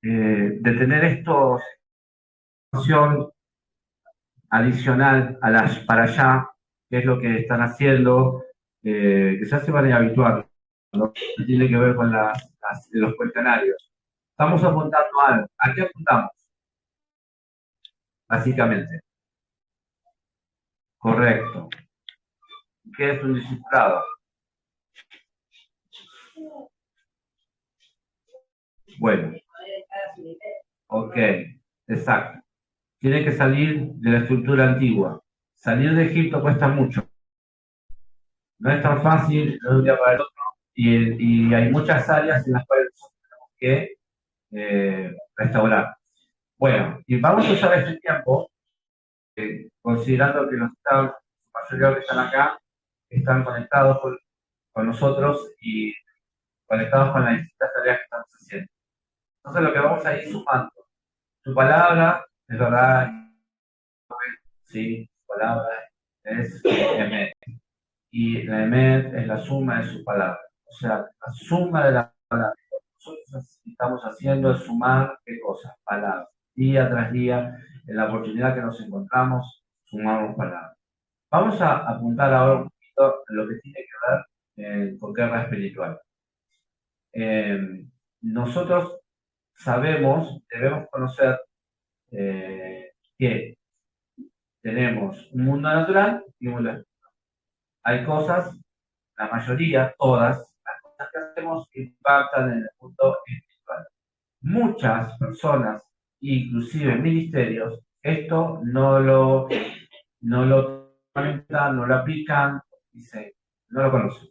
de tener estos opción adicional a las para allá, que es lo que están haciendo, que se hace de manera habitual, ¿no? Que tiene que ver con los cuestionarios. Estamos apuntando a algo. ¿A qué apuntamos? Básicamente. Correcto. ¿Qué es un discipulado? Bueno, ok, exacto. Tiene que salir de la estructura antigua. Salir de Egipto cuesta mucho. No es tan fácil de un día para el otro y hay muchas áreas en las cuales tenemos que restaurar. Bueno, y vamos a usar este tiempo, considerando que los estados, la mayoría que están acá, están conectados con nosotros y conectados con las distintas tareas que estamos haciendo. Entonces lo que vamos a ir sumando, tu palabra, es verdad, sí, su palabra es Emet. Y la Emet es la suma de su palabra. O sea, la suma de la palabra. Nosotros estamos haciendo es sumar, ¿qué cosas? Palabras. Día tras día, en la oportunidad que nos encontramos, sumamos palabras. Vamos a apuntar ahora un poquito en lo que tiene que ver con guerra espiritual. Nosotros sabemos, debemos conocer que tenemos un mundo natural y un mundo espiritual. Hay cosas, la mayoría, todas, las cosas que hacemos impactan en el mundo espiritual. Muchas personas, inclusive ministerios, esto no lo comentan, no lo aplican, dice, no lo conocen.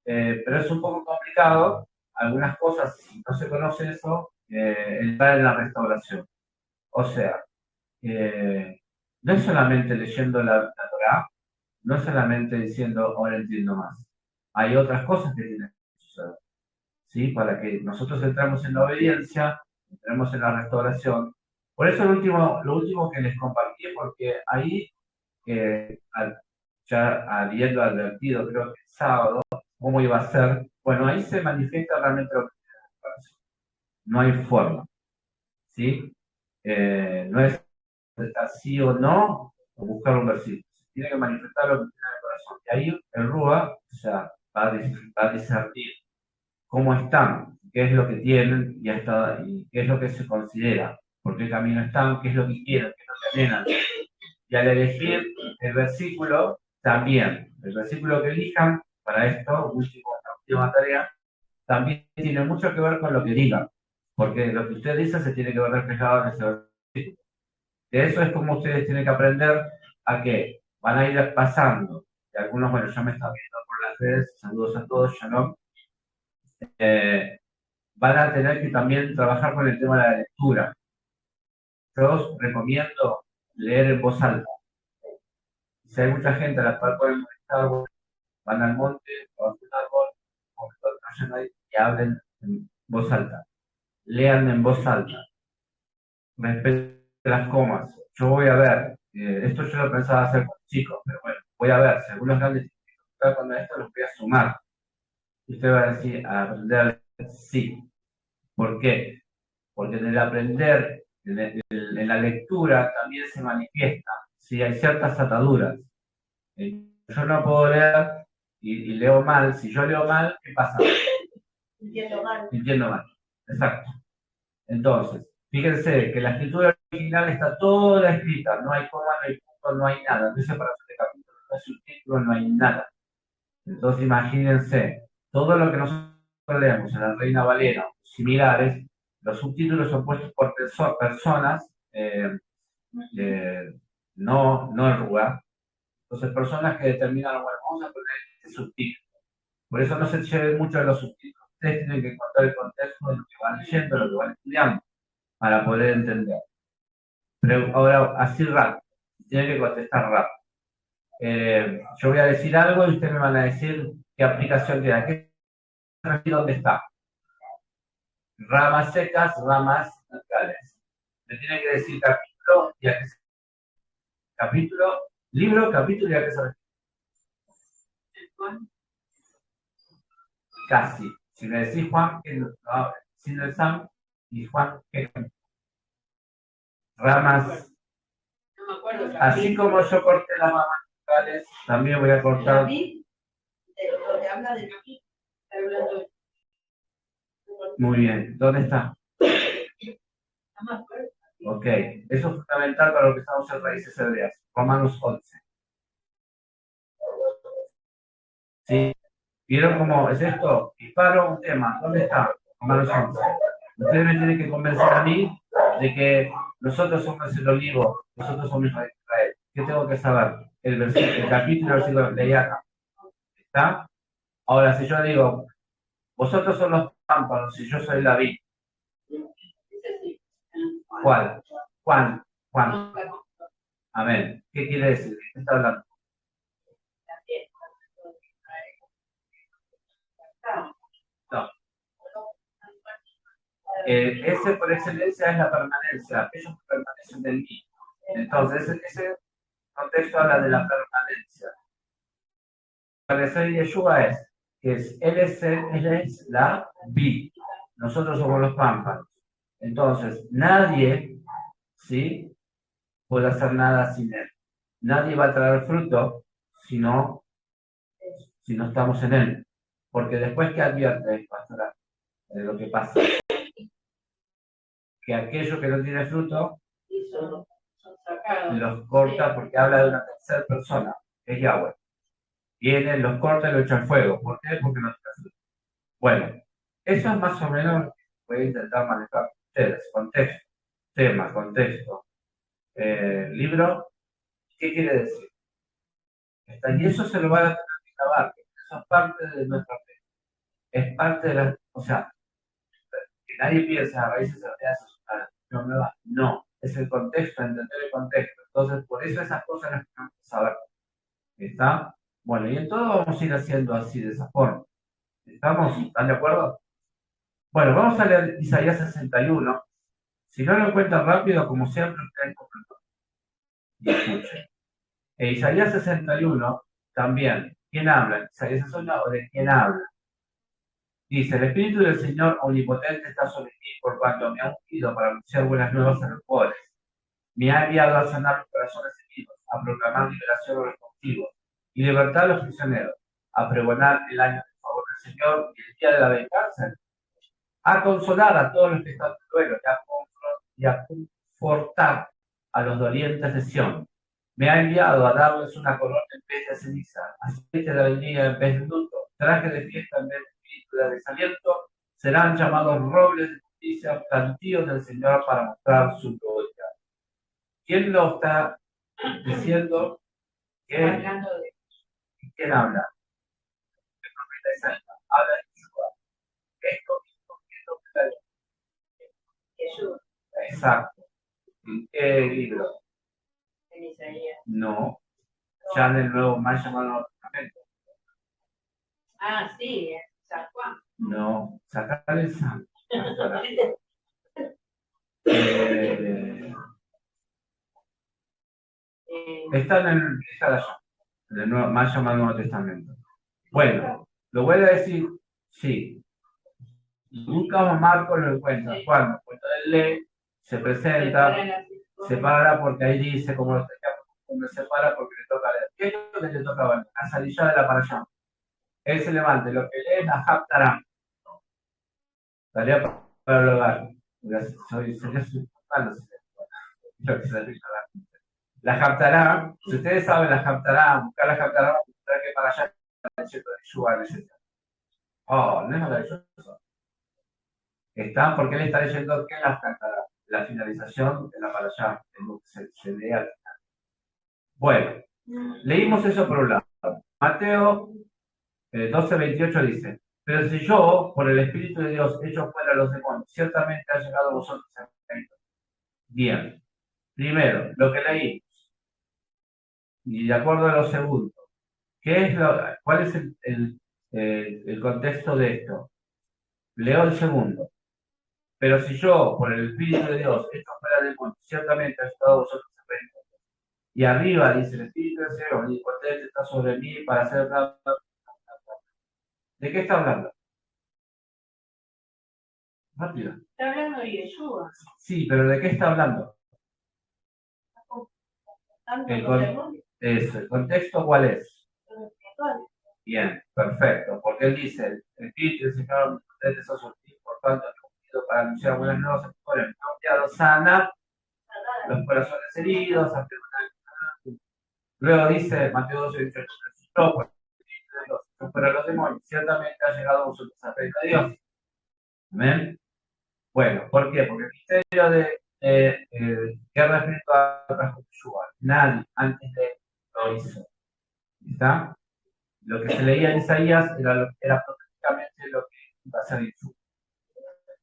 Pero es un poco complicado, algunas cosas, si no se conoce eso, entrar en la restauración. O sea, eh, no es solamente leyendo la Torah, no es solamente diciendo, ahora entiendo más. Hay otras cosas que tienen que suceder, ¿sí? Para que nosotros entremos en la obediencia, entremos en la restauración. Por eso lo último que les compartí, porque ahí, ya habiendo advertido, creo que el sábado, cómo iba a ser, bueno, ahí se manifiesta realmente lo que es la restauración. No hay forma, ¿sí? No es sí o no, o buscar un versículo. Se tiene que manifestar lo que tiene en el corazón. Y ahí el Rúa, o sea, va a discernir cómo están, qué es lo que tienen y qué es lo que se considera, por qué camino están, qué es lo que quieren, qué es lo que anhelan. Y al elegir el versículo, también, el versículo que elijan para esto, la última tarea, también tiene mucho que ver con lo que digan, porque lo que usted dice se tiene que ver reflejado en ese versículo. De eso es como ustedes tienen que aprender a que van a ir pasando. Y algunos, bueno, ya me están viendo por las redes, saludos a todos, shalom. Eh, Van a tener que también trabajar con el tema de la lectura. Yo os recomiendo leer en voz alta. Si hay mucha gente a la cual pueden molestar, bueno, van al monte, van a un árbol, y hablen en voz alta. Lean en voz alta. Respeten las comas. Yo voy a ver, esto yo lo pensaba hacer con chicos, pero bueno, voy a ver, si algunos grandes con esto los voy a sumar. Y usted va a decir, a aprender a leer, sí. ¿Por qué? Porque en el aprender, en la lectura también se manifiesta, si hay ciertas ataduras. Yo no puedo leer y leo mal. Si yo leo mal, ¿qué pasa? Entiendo mal. Entiendo mal, exacto. Entonces, fíjense que la escritura original está toda escrita, no hay coma, no hay punto, no hay nada, no hay separación de capítulos, no hay subtítulo, no hay nada. Entonces, imagínense, todo lo que nosotros leemos en la Reina Valera, similares, los subtítulos son puestos por personas, eh, no en lugar. Entonces, personas que determinan, bueno, vamos a poner este subtítulo. Por eso no se lleven mucho de los subtítulos. Ustedes tienen que encontrar el contexto de lo que van leyendo, de lo que van estudiando, para poder entender. Pero ahora, así rápido, tiene que contestar rápido. Yo voy a decir algo y ustedes me van a decir qué aplicación tiene. ¿Dónde está? Ramas secas, ramas naturales. Me tiene que decir capítulo y a qué se capítulo, libro, capítulo y a qué se refiere. Casi. Si me decís Juan, que no, sin el Sam, Y Juan, ¿qué? Ramas. No me acuerdo. Así como yo corté las ramas naturales, también voy a cortar. Donde habla de la vid, está hablando de... Muy bien. ¿Dónde está? No me acuerdo. Ok. Eso es fundamental para lo que estamos en raíces hebreas. Romanos 11. ¿Sí? ¿Vieron cómo es esto? Y paro un tema. ¿Dónde está? Romanos 11. Ustedes me tienen que convencer a mí de que nosotros somos el olivo, nosotros somos Israel. ¿Qué tengo que saber? El versículo, el capítulo, el versículo, leí acá. ¿Está? Ahora, si yo digo, vosotros son los pámpanos y yo soy la vid, ¿cuál? Juan, Juan. Amén. ¿Qué quiere decir? ¿Qué está hablando? No. Ese por excelencia es la permanencia. Ellos permanecen en mí. Entonces, ese contexto habla de la permanencia. Permanecer de Yeshua es que él es la vid. Nosotros somos los pámpanos. Entonces, nadie, ¿sí?, puede hacer nada sin él. Nadie va a traer fruto si no estamos en él. Porque después que advierte, pastora, de lo que pasa, que aquello que no tiene fruto los corta porque habla de una tercera persona, que es Yahweh. Viene, los corta y lo echa al fuego. ¿Por qué? Porque no tiene fruto. Bueno, eso es más o menos lo que voy a intentar manejar con ustedes. Contexto, tema, contexto. Libro, ¿qué quiere decir? Y eso se lo van a tener que grabar, eso es parte de nuestra fe. Es parte de la, o sea, que nadie piensa a raíces hebreas es una religión nueva. No, es el contexto, entender el contexto. Entonces, por eso esas cosas las tenemos que saber. ¿Está? Bueno, y en todo vamos a ir haciendo así, de esa forma. ¿Estamos? ¿Están de acuerdo? Bueno, vamos a leer Isaías 61. Si no lo encuentran rápido, como siempre, ustedes comprendan y escuchen. Isaías 61 también. ¿Quién habla? ¿Isaías 61 o de quién habla? Dice, el Espíritu del Señor Omnipotente está sobre mí, por cuanto me ha ungido para anunciar buenas nuevas a los pobres. Me ha enviado a sanar los corazones heridos, a proclamar liberación a los cautivos y libertad a los prisioneros, a pregonar el año del favor del Señor y el día de la venganza, a consolar a todos los que están en duelo y a confortar a los dolientes de Sión. Me ha enviado a darles una corona en vez de ceniza, aceite de alegría en vez de luto, traje de fiesta en vez de espíritu de desaliento. Serán llamados robles de justicia, plantíos del Señor para mostrar su gloria. ¿Quién lo está diciendo? ¿Quién habla? El profeta Isaías habla de Yeshua. Esto mismo que es lo que Yeshua. Exacto. ¿En qué libro? En Isaías. No, ya en el Nuevo más llamado Nuevo Testamento. Ah, sí, en San Juan. No, sacar el santo. Está en el nuevo, más llamado Nuevo Testamento. Bueno, lo voy a decir, sí. Lucas o Marcos lo encuentran. ¿Cuándo? Cuando él lee, se presenta, se para porque ahí dice cómo lo se para porque le toca leer. ¿Qué es lo que le toca ver? La salilla de la para allá. Él se levanta, lo que lee es la Haftarah. Tarea para el hogar. La Haftarah, si ustedes saben la Haftarah, buscar la Haftarah, buscar que para allá el desierto de Yeshua necesita. Oh, no es maravilloso. Está porque él está leyendo que la Haftarah, la finalización de la para allá, se lee al final. Bueno, leímos eso por un lado. Mateo 12:28 dice, pero si yo, por el Espíritu de Dios, echo fuera a los demonios, ciertamente ha llegado a vosotros el reino. Bien, primero, lo que leímos, y de acuerdo a lo segundo, ¿cuál es el contexto de esto? Leo el segundo. Pero si yo, por el Espíritu de Dios, echo fuera a demonios, ciertamente ha llegado a vosotros el reino. Y arriba dice, el Espíritu del Señor, omnipotente, está sobre mí para hacer... ¿De qué está hablando? Rápido. Está hablando de Yeshua. Sí, pero ¿de qué está hablando? ¿El contexto cuál es? Bien, perfecto. Porque él dice, el Espíritu del Señor, ustedes son sus hijos, por tanto, escogido para anunciar buenas nuevas a todos los confiados, sana los corazones heridos, luego dice Mateo 12, 18, pero los demonios, ciertamente ha llegado a vosotros a reino de Dios. ¿Amén? Bueno, ¿por qué? Porque el misterio de guerra espiritual trajo Yeshua. Nadie antes de él lo hizo. ¿Está? Lo que se leía en Isaías era prácticamente lo que iba a ser Yeshua.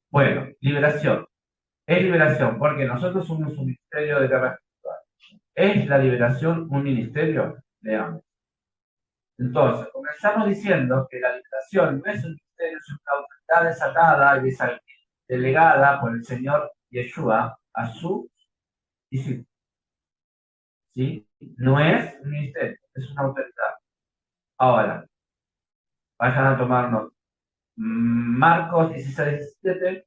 Bueno, liberación. Es liberación, porque nosotros somos un ministerio de guerra espiritual. ¿Es la liberación un ministerio? Veamos. Entonces, comenzamos diciendo que la liberación no es un ministerio, es una autoridad desatada y delegada por el Señor Yeshua a su discípulo. ¿Sí? No es un ministerio, es una autoridad. Ahora, vayan a tomar nota. Marcos 16:17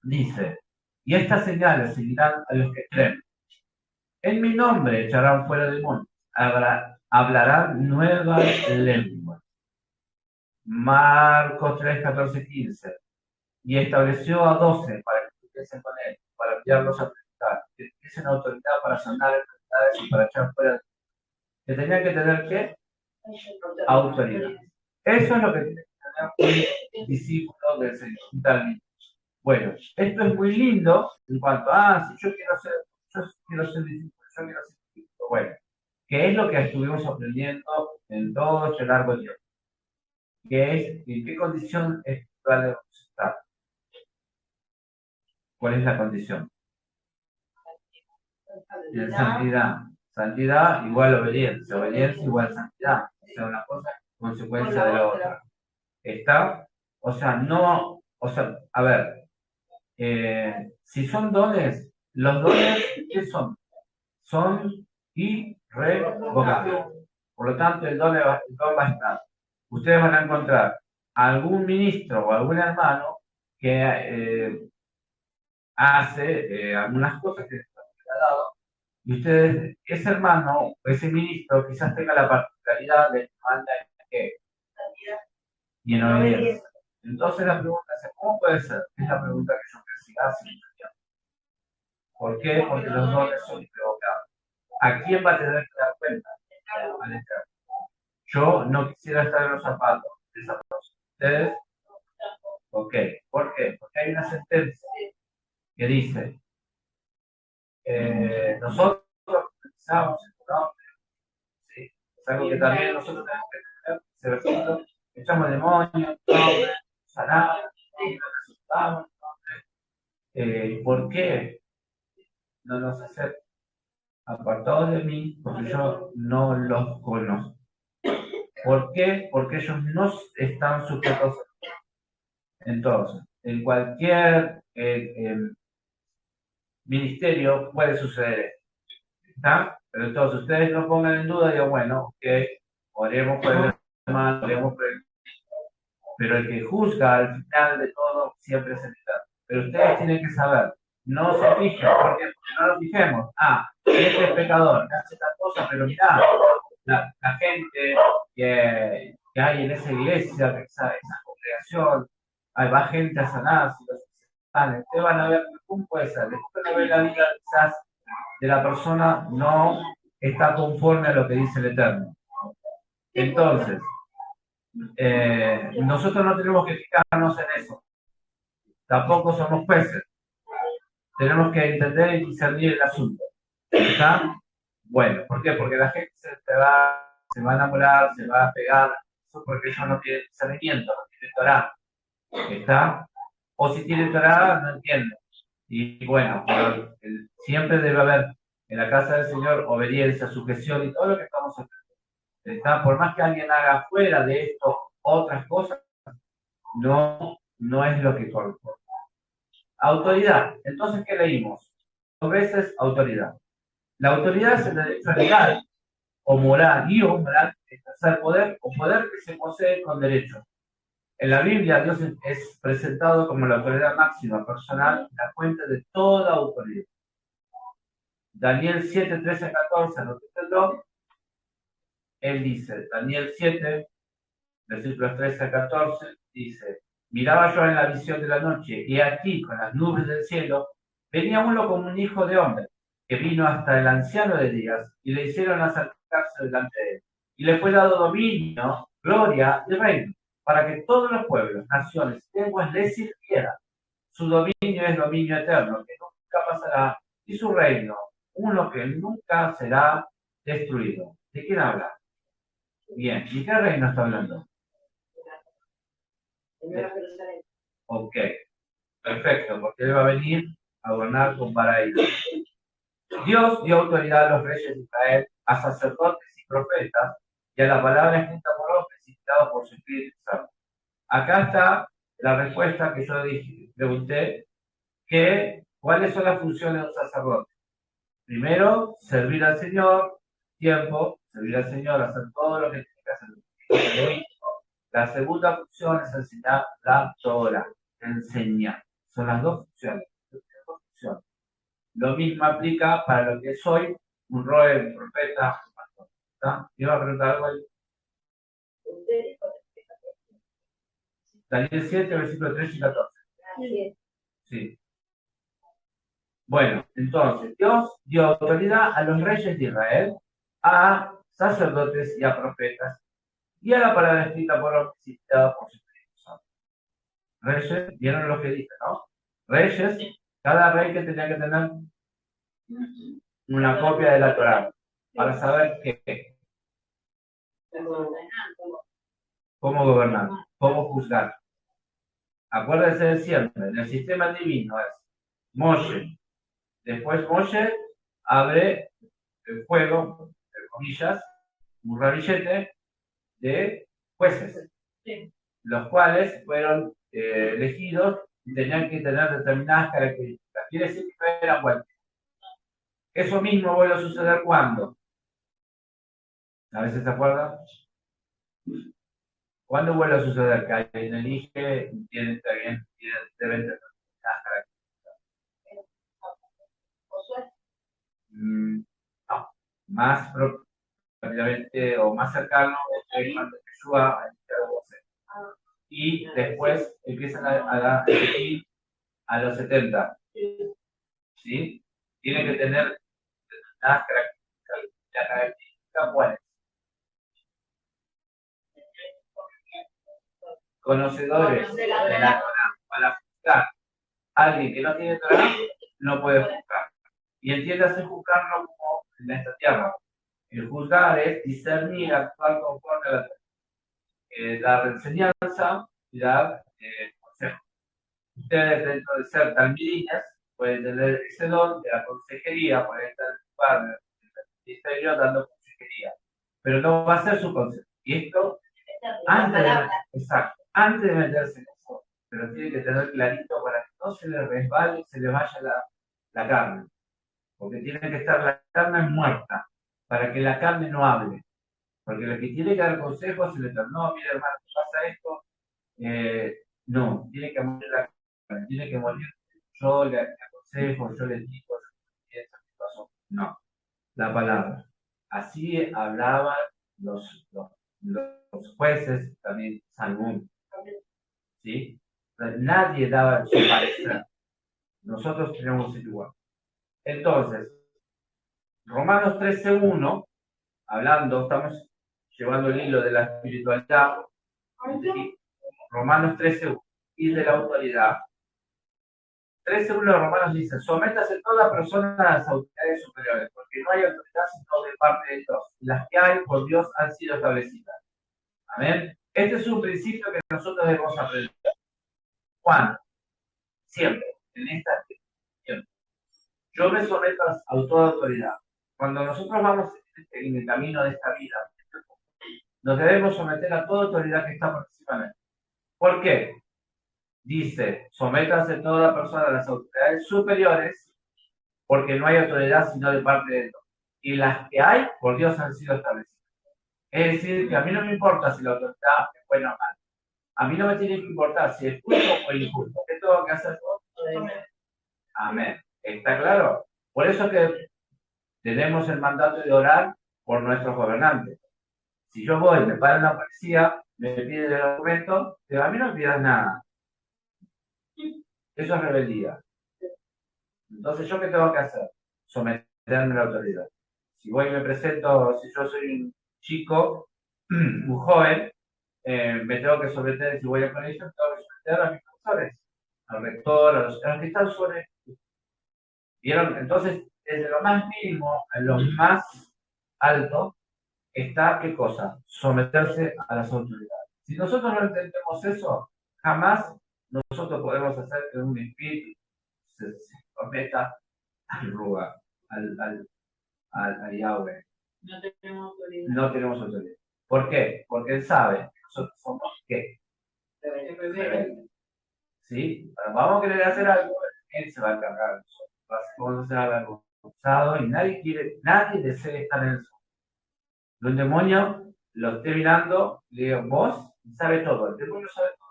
dice, y estas señales seguirán a los que creen. En mi nombre echarán fuera demonios, hablarán nuevas lenguas. Marcos 3:14-15. Y estableció a 12 para que estuviesen con él, para enviarlos a predicar, que tuviesen autoridad para sanar enfermedades y para echar fuera. Que tenían que tener, ¿qué? Autoridad. Eso es lo que tiene que tener un discípulo del Señor. Bueno, esto es muy lindo en cuanto a, si yo quiero ser discípulo, yo quiero ser discípulo. Bueno, ¿qué es lo que estuvimos aprendiendo en todo este largo tiempo? ¿Qué es, en qué condición espiritual debemos estar? ¿Cuál es la condición? En santidad. Santidad igual obediencia. Obediencia igual santidad. O sea, una cosa es consecuencia de la otra. ¿Está? O sea, no, o sea, a ver, si son dones, los dones, ¿qué son? Son irrevocables. Por lo tanto, el don va a estar. Ustedes van a encontrar algún ministro o algún hermano que hace algunas cosas que les ha dado, y ustedes, ese hermano o ese ministro quizás tenga la particularidad de manda que y en obediencia. Entonces la pregunta es, ¿cómo puede ser? Es la pregunta que yo me siga haciendo. ¿Por qué? Porque los dones son irrevocables. ¿A quién va a tener que dar cuenta? Al Eterno. Yo no quisiera estar en los zapatos de esa persona. ¿Ustedes? Ok. ¿Por qué? Porque hay una sentencia que dice, nosotros utilizamos el nombre, ¿sí? Es algo que también nosotros tenemos que tener, ese versículo, echamos demonios, nombre, sanamos, resucitamos, ¿por qué no nos aceptan? Apartados de mí, porque yo no los conozco. ¿Por qué? Porque ellos no están sujetos a mí. Entonces, en cualquier ministerio puede suceder esto. ¿Está? Pero entonces ustedes no pongan en duda, digo, bueno, ok, oremos por el hermano, oremos por el... Pero el que juzga al final de todo siempre es el Eterno. Pero ustedes tienen que saber, no se fijen, ¿por qué? Porque no nos fijemos. Este es pecador, que hace tal cosa, pero mirá, la gente que hay en esa iglesia, esa congregación, ahí va gente a sanar, si los sanan, ustedes van a ver cómo puede ser. Después no ve la vida quizás de la persona, no está conforme a lo que dice el Eterno. Entonces, nosotros no tenemos que fijarnos en eso. Tampoco somos jueces. Tenemos que entender y discernir el asunto. ¿Está? Bueno, ¿por qué? Porque la gente se va a enamorar, se va a pegar, eso porque ellos no tienen discernimiento, no tienen Torah. ¿Está? O si tienen Torah, no entienden. Y bueno, siempre debe haber en la casa del Señor obediencia, sujeción y todo lo que estamos haciendo. ¿Está? Por más que alguien haga fuera de esto otras cosas, no es lo que corresponde. Autoridad. Entonces, ¿qué leímos? Dos veces autoridad. La autoridad es el derecho legal o moral, y o moral, ejercer poder o poder que se posee con derecho. En la Biblia, Dios es presentado como la autoridad máxima personal, la fuente de toda autoridad. Daniel 7, 13, 14, ¿no? Él dice, Daniel 7, versículos 13 a 14, dice, miraba yo en la visión de la noche, y aquí, con las nubes del cielo, venía uno como un hijo de hombre, que vino hasta el anciano de días, y le hicieron acercarse delante de él. Y le fue dado dominio, gloria y reino, para que todos los pueblos, naciones, lenguas le sirvieran. Su dominio es dominio eterno, que nunca pasará, y su reino, uno que nunca será destruido. ¿De quién habla? Bien, ¿y qué reino está hablando? Ok, perfecto, porque él va a venir a gobernar con paraíso. Dios dio autoridad a los reyes de Israel, a sacerdotes y profetas, y a la palabra escrita por hombres, inspirado por su Espíritu Santo. Acá está la respuesta que yo pregunté, que ¿cuáles son las funciones de un sacerdote? Primero, servir al Señor, tiempo, servir al Señor, hacer todo lo que tiene que hacer. La segunda función es enseñar la Torah, enseñar. Son las dos funciones. Lo mismo aplica para lo que soy, un rol, un profeta, un pastor. ¿Está? ¿Iba a preguntar algo ahí? Daniel 7, versículos 3 y 14. Sí. Bueno, entonces, Dios dio autoridad a los reyes de Israel, a sacerdotes y a profetas, y a la palabra escrita por los citados por su Espíritu Santo. Reyes, vieron lo que dice, ¿no? Reyes, cada rey que tenía que tener una copia de la Torá, para saber cómo gobernar, cómo juzgar. Acuérdense de siempre, en el sistema divino es Moshe. Después Moshe abre el fuego, entre comillas, un ramillete de jueces, los cuales fueron elegidos y tenían que tener determinadas características. Quiere decir que no eran cualquiera. Eso mismo vuelve a suceder cuando. A veces se acuerdan. ¿Cuándo vuelve a suceder que alguien elige y deben tener determinadas características? No, más rápidamente o más cercano es cuando Yeshua y después empiezan a elegir a los 70. ¿Sí? Tiene que tener determinadas características. La característica, ¿cuál es? Conocedores de la Torah para juzgar. Alguien que no tiene Torah no puede juzgar. Y entiéndase juzgarlo como en esta tierra. El juzgar es discernir, actuar conforme a la dar enseñanza y dar consejo. Ustedes, dentro de ser talmidines, pueden tener ese don de la consejería, pueden estar en el lugar del ministerio dando consejería, pero no va a ser su consejo. Y esto, antes de meterse en eso, pero tiene que tener clarito para que no se le resbale y se le vaya la carne, porque tiene que estar la carne muerta, para que la carne no hable. Porque el que tiene que dar consejos se le dice, no, mira hermano, pasa esto, no, tiene que morir la carne, tiene que morir, yo le aconsejo, yo le digo, ¿qué pasó? No, la palabra. Así hablaban los jueces, también Salmón, ¿sí? Nadie daba su parecer. Nosotros tenemos el igual. Entonces, Romanos 13:1, hablando, estamos llevando el hilo de la espiritualidad, Romanos 13:1, y de la autoridad. 13:1 de Romanos dice, sométase toda persona a las autoridades superiores, porque no hay autoridad sino de parte de Dios. Las que hay por Dios han sido establecidas. Amén. Este es un principio que nosotros debemos aprender. ¿Cuándo? Siempre. En esta siempre. Yo me someto a toda autoridad. Cuando nosotros vamos en el camino de esta vida, nos debemos someter a toda autoridad que está por encima de él. ¿Por qué? Dice, sométase toda persona a las autoridades superiores, porque no hay autoridad sino de parte de Dios. Y las que hay, por Dios han sido establecidas. Es decir, que a mí no me importa si la autoridad es buena o mala. A mí no me tiene que importar si es justo o injusto. ¿Qué tengo que hacer? Amén. ¿Está claro? Por eso que tenemos el mandato de orar por nuestros gobernantes. Si yo voy, me para la policía, me pide el documento, digo, a mí no me pidas nada. Eso es rebeldía. Entonces, ¿yo qué tengo que hacer? Someterme a la autoridad. Si voy y me presento, si yo soy un chico, un joven, me tengo que someter, si voy al colegio, me tengo que someter a mis profesores, al rector, a los que están sobre. ¿Vieron? Entonces, desde lo más mínimo a lo más alto, está, ¿qué cosa? Someterse a las autoridades. Si nosotros no entendemos eso, jamás nosotros podemos hacer que un espíritu se someta al lugar, al Yahweh. No tenemos autoridad. No tenemos autoridad. ¿Por qué? Porque él sabe que nosotros somos ¿qué? Rebeldes. ¿Sí? Cuando vamos a querer hacer algo, él se va a encargar de nosotros. Vamos a ser avergonzados y nadie desea estar en el sol. Un demonio lo esté mirando, le digo, vos sabes todo, el demonio sabe todo.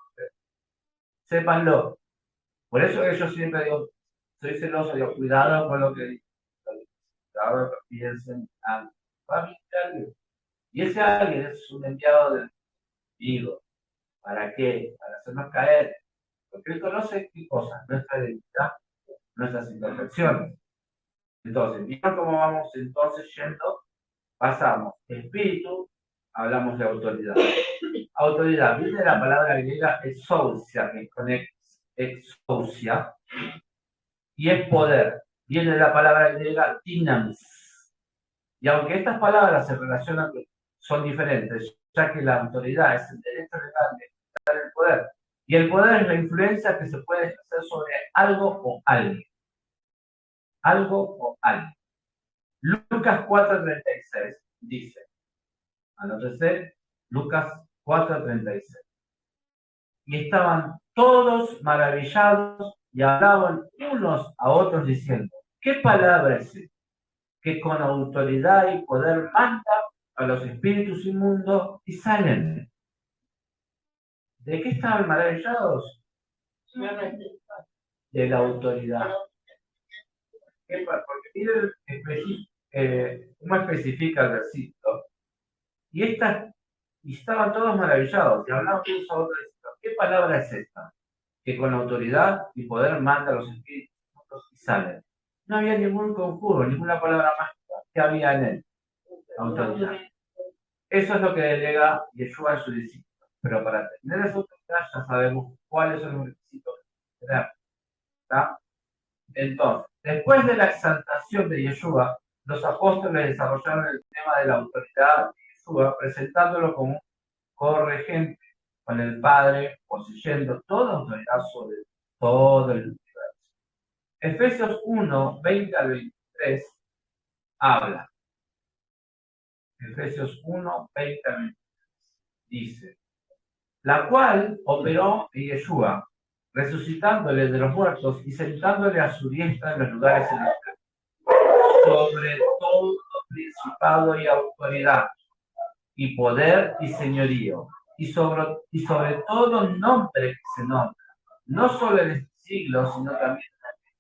Sépanlo. Por eso que yo siempre digo, soy celoso, digo, cuidado con lo que digo. Cuidado con lo que piensen. Va a venir alguien. Y ese alguien es un enviado del enemigo. ¿Para qué? Para hacernos caer. Porque él conoce qué cosas, nuestra identidad, nuestras imperfecciones. Entonces, ¿vieron cómo vamos entonces yendo? Pasamos espíritu, hablamos de autoridad. Autoridad viene de la palabra griega exousia, que conecta exousia, y es poder. Viene de la palabra griega dynamis. Y aunque estas palabras se relacionan, son diferentes, ya que la autoridad es el derecho legal de ejercer el poder. Y el poder es la influencia que se puede ejercer sobre algo o alguien. Algo o alguien. Lucas 4:36 dice, anótese, Lucas 4:36. Y estaban todos maravillados y hablaban unos a otros diciendo, ¿qué palabra es esta? Que con autoridad y poder manda a los espíritus inmundos y salen. ¿De qué estaban maravillados? De la autoridad. Porque miren cómo especifica el versículo. Y estaban todos maravillados y hablaban unos a otros diciendo, ¿qué palabra es esta? Que con autoridad y poder manda a los espíritus inmundos y salen. No había ningún conjuro, ninguna palabra mágica. ¿Qué había en él? Autoridad. Eso es lo que delega Yeshua en su discípulo. Pero para tener esa autoridad ya sabemos cuáles son los requisitos que tener. ¿Está? Entonces, después de la exaltación de Yeshua, los apóstoles desarrollaron el tema de la autoridad de Yeshua, presentándolo como un corregente con el Padre, poseyendo toda autoridad sobre todo el universo. Efesios 1, 20 al 23 habla. Efesios 1, 20 al 23 dice, la cual operó en Yeshua, resucitándole de los muertos y sentándole a su diestra en los lugares celestiales, sobre todo principado y autoridad, y poder y señorío, y sobre todo nombre que se nombra, no solo en este siglo, sino también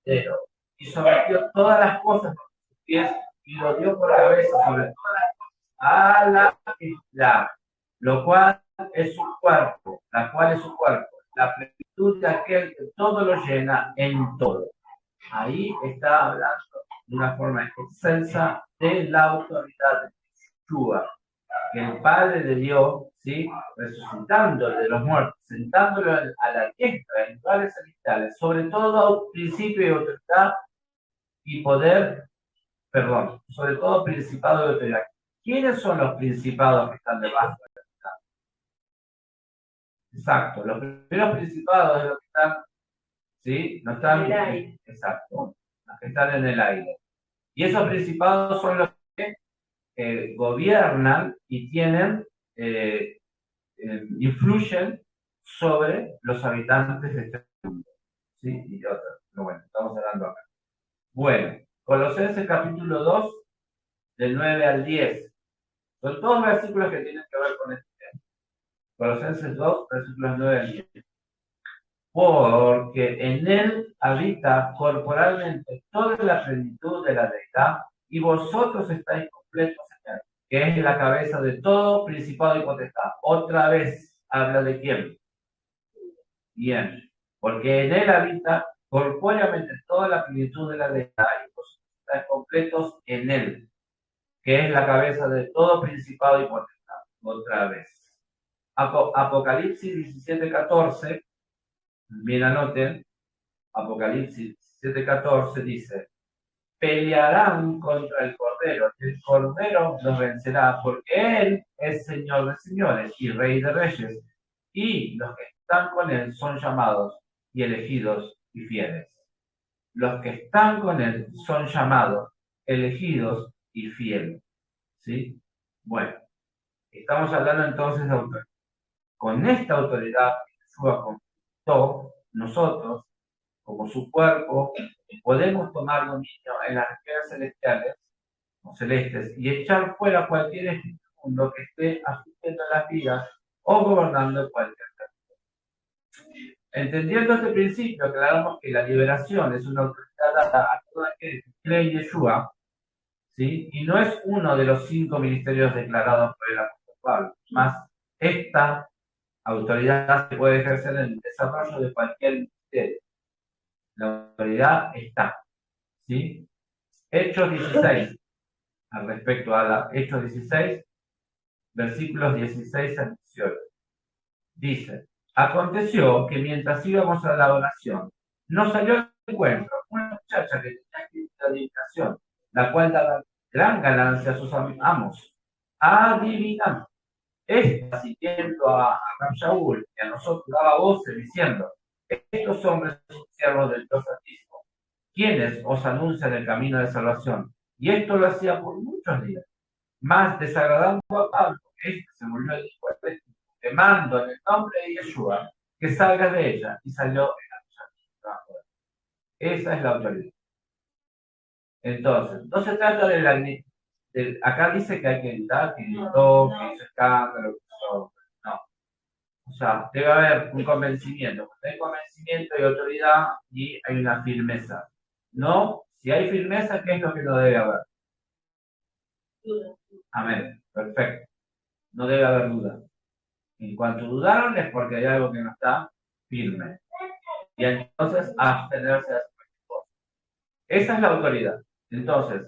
en el entero, y sometió todas las cosas por sus pies, y lo dio por cabeza sobre todas las cosas a la Islam, lo cual es su cuerpo, la cual es su cuerpo, la plenitud de aquel que todo lo llena en todo. Ahí está hablando de una forma excelsa de la autoridad de Yeshua, que el Padre le dio, ¿sí? Resucitándole de los muertos, sentándolo a la diestra en lugares celestiales, sobre todo principio y autoridad y poder, perdón, sobre todo principado y autoridad. ¿Quiénes son los principados que están debajo de la autoridad? Exacto, los primeros principados de los que están, ¿sí? No están, en el aire. Exacto, los que están en el aire. Y esos principados son los que gobiernan y tienen, influyen sobre los habitantes de este mundo. ¿Sí? Y otros. Pero bueno, estamos hablando acá. Bueno, Colosenses capítulo 2, del 9 al 10. Son todos versículos que tienen que ver con este tema. Colosenses 2, versículos 9 al 10. Porque en él habita corporalmente toda la plenitud de la deidad, y vosotros estáis completos en él, que es la cabeza de todo principado y potestad. Otra vez habla de quién. Bien, porque en él habita corpóreamente toda la plenitud de la deidad, y vosotros estáis completos en él, que es la cabeza de todo principado y potestad. Otra vez. Apocalipsis 17:14, bien anoten, Apocalipsis 17:14 dice, pelearán contra el Cordero, y el Cordero los vencerá, porque Él es Señor de señores y Rey de reyes, y los que están con Él son llamados y elegidos y fieles. Los que están con Él son llamados, elegidos y fieles. ¿Sí? Bueno, estamos hablando entonces de autoridad. Con esta autoridad que Jesús conquistó, nosotros, como su cuerpo, podemos tomar dominio en las regiones celestiales o celestes y echar fuera cualquier espíritu mundo que esté afligiendo las vidas o gobernando cualquier territorio. Entendiendo este principio, aclaramos que la liberación es una autoridad dada a todo aquel que cree en Yeshua, ¿sí? Y no es uno de los 5 ministerios declarados por el apóstol Pablo. Más, esta autoridad se puede ejercer en el desarrollo de cualquier ministerio. La autoridad está, ¿sí? Hechos 16, al respecto a la Hechos 16, versículos 16 al 18. Dice, aconteció que mientras íbamos a la oración, nos salió al encuentro una muchacha que tenía espíritu de adivinación, la cual daba gran ganancia a sus amos, adivinando. Esta, siguiendo a Shaul y a nosotros, daba voces diciendo, estos hombres son siervos del Dios Altísimo, quienes os anuncian el camino de salvación. Y esto lo hacía por muchos días. Más desagradando a Pablo, este se volvió y dijo, te mando en el nombre de Yeshua que salgas de ella. Y salió en la muchacha. Esa es la autoridad. Entonces, no se trata de la... acá dice que hay que gritar, que gritó, que hizo escándalo, que hizo... No. O sea, debe haber un convencimiento. Hay convencimiento y autoridad y hay una firmeza. No, si hay firmeza, ¿qué es lo que no debe haber? Amén. Perfecto. No debe haber duda. En cuanto dudaron es porque hay algo que no está firme. Y entonces abstenerse de hacer cualquier cosa. Esa es la autoridad. Entonces,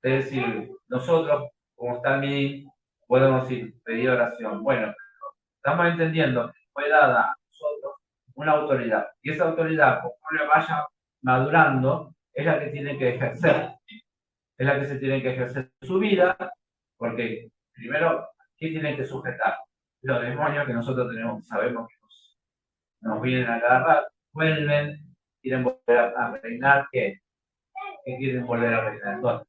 es decir, nosotros, como también podemos ir pedir oración. Bueno, estamos entendiendo que fue dada a nosotros una autoridad. Y esa autoridad, conforme vaya madurando, es la que tiene que ejercer. Es la que se tiene que ejercer en su vida, porque primero, ¿qué tiene que sujetar? Los demonios que nosotros tenemos, sabemos que nos vienen a agarrar, vuelven, quieren volver a reinar, ¿qué? ¿Qué quieren volver a reinar? Entonces,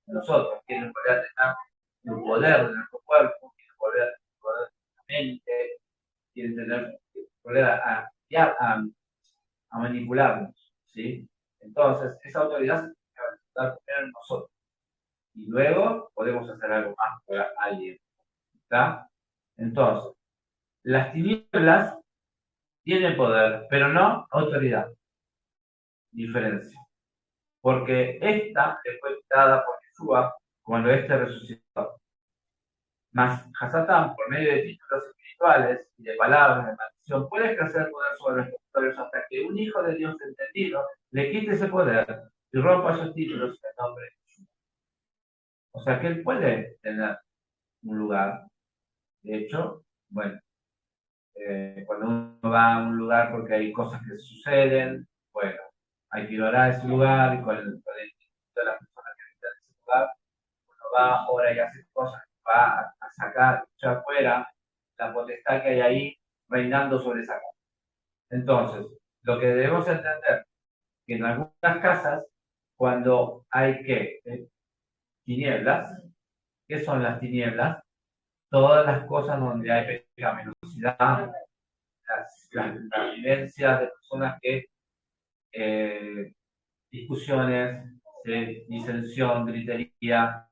nosotros quieren volver a tener el poder de nuestro cuerpo, quieren volver a tener el poder de nuestra mente, quieren volver a manipularnos, ¿sí? Entonces, esa autoridad se tiene que manifestar primero en nosotros. Y luego podemos hacer algo más por alguien, ¿está? Entonces, las tinieblas tienen poder, pero no autoridad. Diferencia. Porque esta le fue quitada por Yeshua cuando éste resucitó. Mas Hasatán, por medio de títulos espirituales y de palabras de maldición, puede ejercer poder sobre los territorios hasta que un hijo de Dios entendido le quite ese poder y rompa esos títulos en el nombre de Yeshua. O sea que él puede tener un lugar. De hecho, bueno, cuando uno va a un lugar porque hay cosas que suceden, bueno, hay que ir a ese lugar y con el de las personas que habitan ese lugar, uno va ahora y hace cosas, va a sacar, echar afuera la potestad que hay ahí reinando sobre esa casa. Entonces, lo que debemos entender que en algunas casas, cuando hay tinieblas, ¿qué son las tinieblas? Todas las cosas donde hay pecaminosidad, las vivencias de personas que discusiones, disensión, gritería,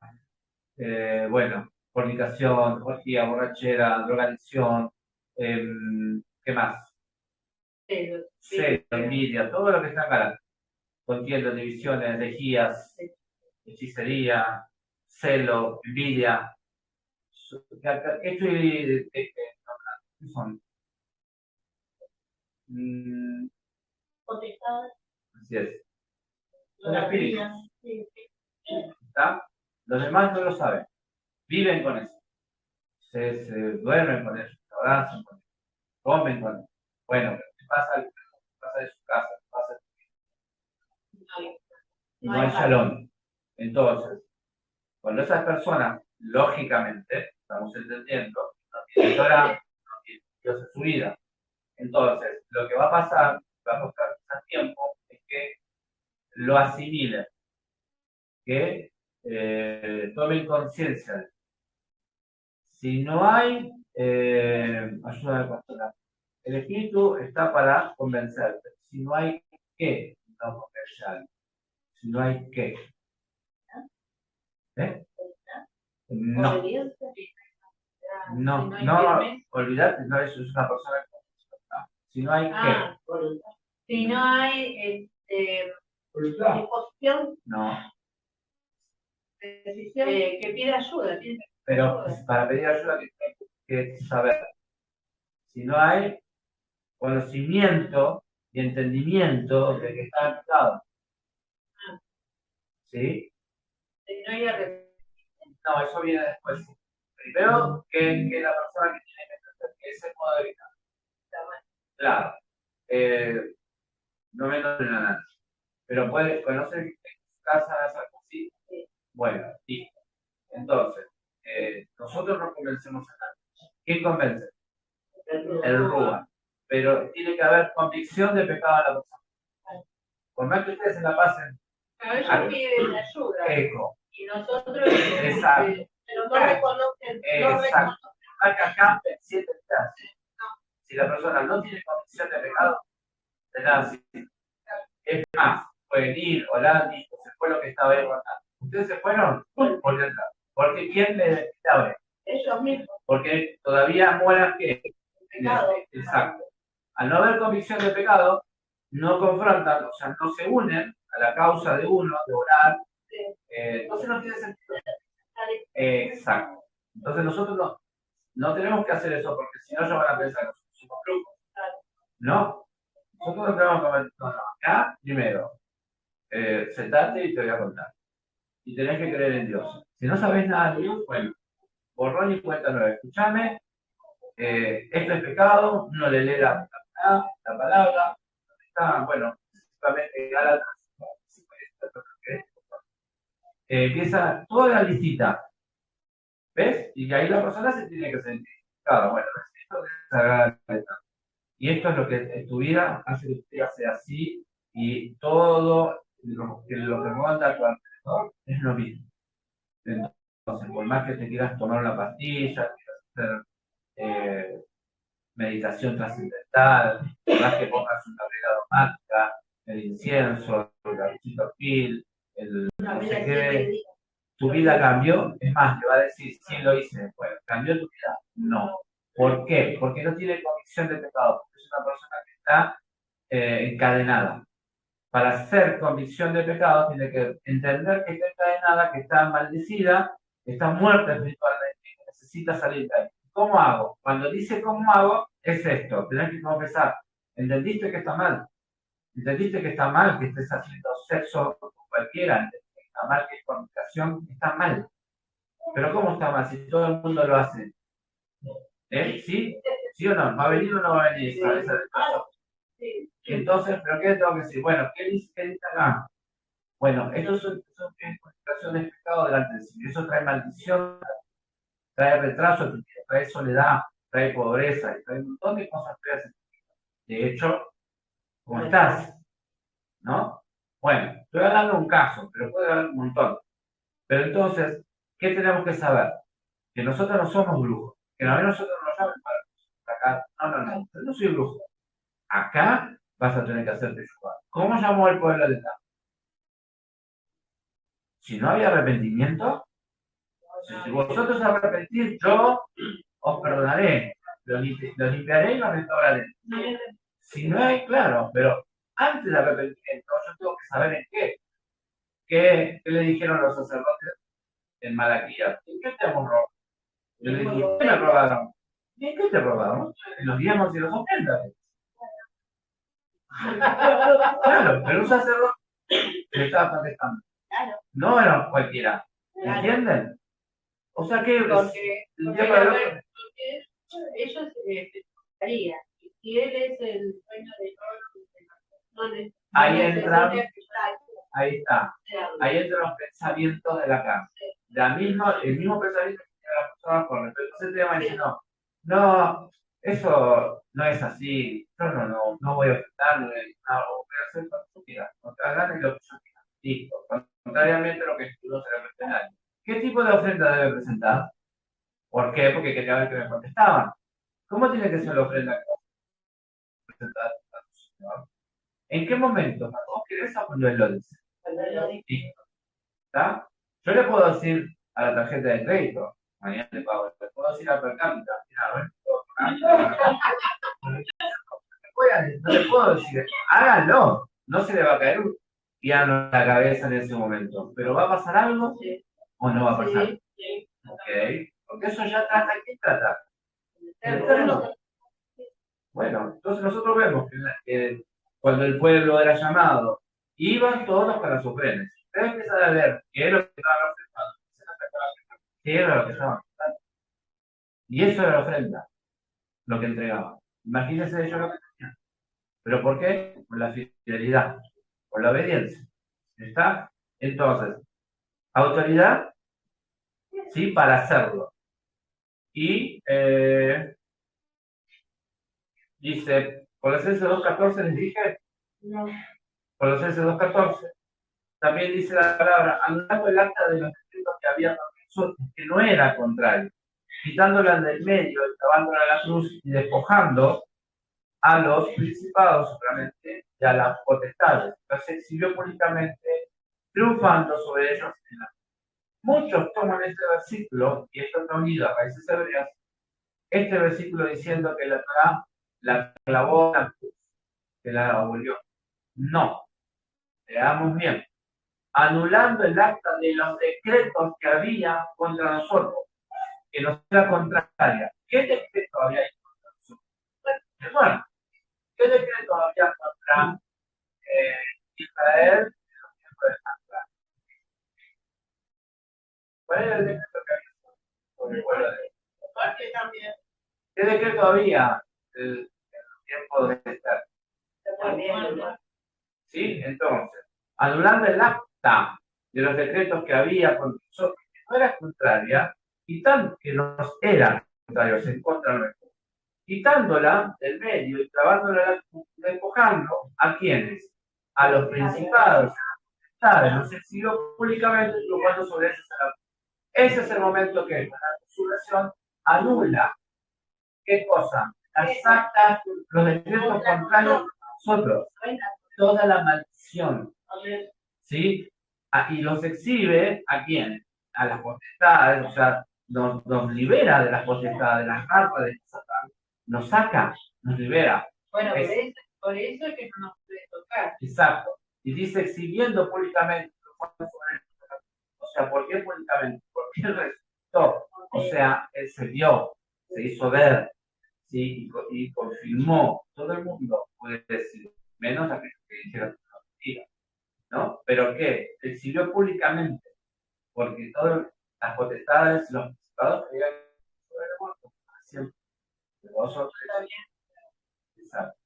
bueno, fornicación, orgía, borrachera, drogadicción, ¿qué más? Celos, envidia, todo lo que está acá. Contiendas, divisiones, herejías, hechicería, celo, envidia. Esto ¿qué son? Potestad, Así es. Son la espíritus. vida, sí. ¿Está? Los demás no lo saben. Viven con eso. Se duermen con eso, se abrazan con eso, comen con eso. Bueno, ¿qué pasa? ¿Qué pasa de su casa? ¿Qué pasa? Y no hay shalom. Entonces, cuando esas personas, lógicamente, estamos entendiendo, no tienen Torah, no tienen Dios en su vida. Entonces, lo que va a pasar, va a costar quizás tiempo, es que lo asimilen, que tomen conciencia. Si no hay ayuda del pastor, el espíritu está para convencerte. Si no hay qué, no convencer. Si no hay qué. ¿Eh? No. No, olvidate, no, eso es una persona que si no hay qué. Si no hay disposición, no. Decisión, que pide ayuda. Pero para pedir ayuda hay que saber. Si no hay conocimiento y entendimiento de que está afectado. ¿Sí? Si no hay no, eso viene después. Primero, que la persona que tiene que entender que ese modo de vida. Claro. No me nombren a nadie. Pero puede conocer que en su casa es algo así. Bueno, listo. Entonces, nosotros no convencemos a nadie. ¿Quién convence? El Rúa. Pero tiene que haber convicción de pecado a la persona. Por más que ustedes se la pasen. Ellos piden ayuda. Eco. Y nosotros exacto. Pero no reconocen. Exacto. Acá, siete días. Si la persona no tiene convicción de pecado, de nada sirve. Es más, pueden ir, hola, listo, se fue lo que estaba ahí guardando. Ustedes se fueron por detrás. Porque ¿quién le abre? Ellos mismos. Porque todavía mueran que. Pecado. Exacto. Al no haber convicción de pecado, no confrontan, o sea, no se unen a la causa de uno, de orar. Entonces no tiene sentido. Exacto. Entonces nosotros no tenemos que hacer eso porque si no, ellos van a pensar que somos brujos. No. Nosotros no tenemos que ver. No, acá, primero, sentate y te voy a contar. Y tenés que creer en Dios. Si no sabés nada de Dios, bueno, borrón y cuenta nueva. Escuchame, esto es pecado, no le lee la palabra, está, bueno, principalmente Gálatas, empieza toda la listita, ¿ves? Y ahí la persona se tiene que sentir, claro, bueno, esto es sagrada. Y esto es lo que en tu vida hace que tu vida sea así, y todo lo que ronda a tu alrededor es lo mismo. Entonces, por más que te quieras tomar una pastilla, quieras hacer meditación trascendental, por más que pongas una regla dogmática, el incienso, el garchito pil, el no sé qué, tu vida cambió. Es más, te va a decir, sí lo hice. Bueno, ¿cambió tu vida? No. ¿Por qué? Porque no tiene convicción de pecado, porque es una persona que está encadenada. Para hacer convicción de pecado, tiene que entender que está encadenada, que está maldecida, que está muerta espiritualmente, que necesita salir de ahí. ¿Cómo hago? Cuando dice cómo hago, es esto, tenés que confesar. ¿Entendiste que está mal? ¿Entendiste que está mal que estés haciendo sexo con cualquiera? ¿Entendiste que está mal que es fornicación? Está mal. ¿Pero cómo está mal si todo el mundo lo hace? ¿Sí? ¿Sí o no? ¿Va a venir o no va a venir esa Entonces, ¿pero qué tengo que decir? Bueno, ¿qué dice acá? Bueno, esto es concentración de pecado delante de sí. Eso trae maldición, trae retraso a tu vida, trae soledad, trae pobreza, y trae un montón de cosas feas. De hecho, ¿cómo estás? ¿No? Bueno, estoy hablando de un caso, pero puede haber un montón. Pero entonces, ¿qué tenemos que saber? Que nosotros no somos brujos. Que a nosotros no nos llamen para acá. No. Yo no soy brujo. Acá vas a tener que hacerte jugar. ¿Cómo llamó el pueblo de Tam? Si no había arrepentimiento, Si vosotros os arrepentís, yo os perdonaré, los limpiaré y los restauraré. Si no hay, claro, pero antes del arrepentimiento yo tengo que saber en qué. ¿Qué le dijeron los sacerdotes en Malaquías? ¿En qué te hemos robado? Yo le dije, ¿qué me robaron? ¿Y en qué te robaron? En los diezmos y los ofrendas. Claro, pero un sacerdote le estaba contestando. No era cualquiera. ¿Entienden? O sea que Porque ellos harían. Y si él es el dueño de todo lo que ahí entra, ahí está. Ahí entran los pensamientos de la carne. El mismo pensamiento que tiene la persona con respecto a ese tema dice, no, eso no es así, yo no voy a ofender, no voy a hacer lo que tú quieras, no te hagan lo que yo quiera. Listo. Contrariamente a lo que no se le presenta a nadie. ¿Qué tipo de ofrenda debe presentar? ¿Por qué? Porque quería ver que me contestaban. ¿Cómo tiene que ser la ofrenda que vas a presentar a tu Señor? ¿En qué momento? ¿Vos querés o cuando Él lo dice? Listo. ¿Está? Yo le puedo decir a la tarjeta de crédito, mañana te pago, le puedo decir a per cápita, mira, no le puedo decir, háganlo, no se le va a caer un piano en la cabeza en ese momento, pero ¿va a pasar algo o no va a pasar? Ok, porque eso ya trata, ¿qué trata? El eterno. Bueno, entonces nosotros vemos que cuando el pueblo era llamado, iban todos para las ofrendas. Ustedes empiezan a ver qué es lo que estaban ofrendando, qué era lo que estaban ofrendando. Y eso era la ofrenda, lo que entregaban. Imagínense ellos lo que tenían. ¿Pero por qué? Por la fidelidad, por la obediencia. ¿Está? Entonces, autoridad, sí, para hacerlo. Y dice, Colosenses 2.14 les dije, Colosenses 2.14, también dice la palabra, anulando el acta de los escritos que había con nosotros, que no era contrario, quitándola del medio, clavándola a la cruz y despojando a los principados solamente y a las potestades. Los exhibió públicamente, triunfando sobre ellos. Muchos toman este versículo, y esto está unido a raíces hebreas, este versículo diciendo que la Torah la clavó a la cruz, que la abolió. No, veamos bien. Anulando el acta de los decretos que había contra nosotros, que nos era contraria. ¿Qué decreto había contra nosotros? Bueno, ¿qué decreto había contra Israel en los tiempos de Santa? ¿Cuál era el decreto que había sobre el pueblo de Israel? ¿Qué decreto había en los tiempos de Esther? ¿Sí? Entonces, anulando el acta de los decretos que había contra nosotros, que no era contraria, y tan que nos eran contrarios en contra nuestra, quitándola del medio y clavándola, despojando a quienes, a los principados, los exhibió públicamente, triunfando sobre ellos. Ese es el momento que la resurrección anula. ¿Qué cosa? Las actas, los decretos contrarios a nosotros, toda la maldición. ¿Sí? Y los exhibe a quién? A las potestades, o sea, nos libera de las potestades, de las garras de Satán, nos saca, nos libera. Bueno, por eso es que no nos puede tocar. Exacto. Y dice exhibiendo públicamente. O sea, ¿por qué públicamente? Porque él resucitó. O sea, él se dio, se hizo ver, ¿sí? Y confirmó. Todo el mundo puede decir, menos aquellos que dijeron que no mentira, ¿no? Pero ¿qué? Exhibió públicamente, porque todas las potestades, los principados creían que era muerto, siempre. Vosotros, exacto.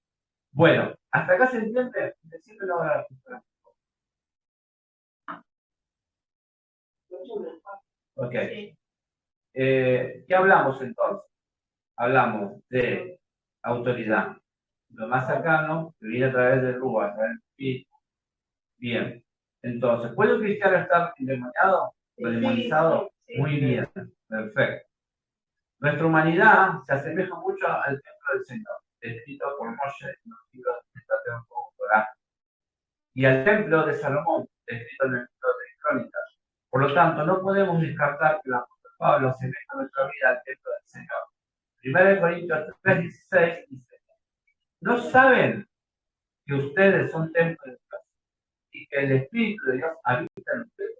Bueno, hasta acá se entiende. Siempre lo voy a dar. Ok. ¿Qué hablamos entonces? Hablamos de autoridad. Lo más cercano, que viene a través del Rúa, a través del Espíritu. Bien. Entonces, ¿puede un cristiano estar endemoniado o demonizado? Muy bien. Perfecto. Nuestra humanidad se asemeja mucho al templo del Señor, escrito por Moshe en los libros de Estación Torah, y al templo de Salomón, escrito en el libro de Crónicas. Por lo tanto, no podemos descartar que la Pablo se mete en nuestra vida al templo del Señor. 1 Corintios 3:16 dice, ¿no saben que ustedes son templo de Dios y que el Espíritu de Dios habita en ustedes?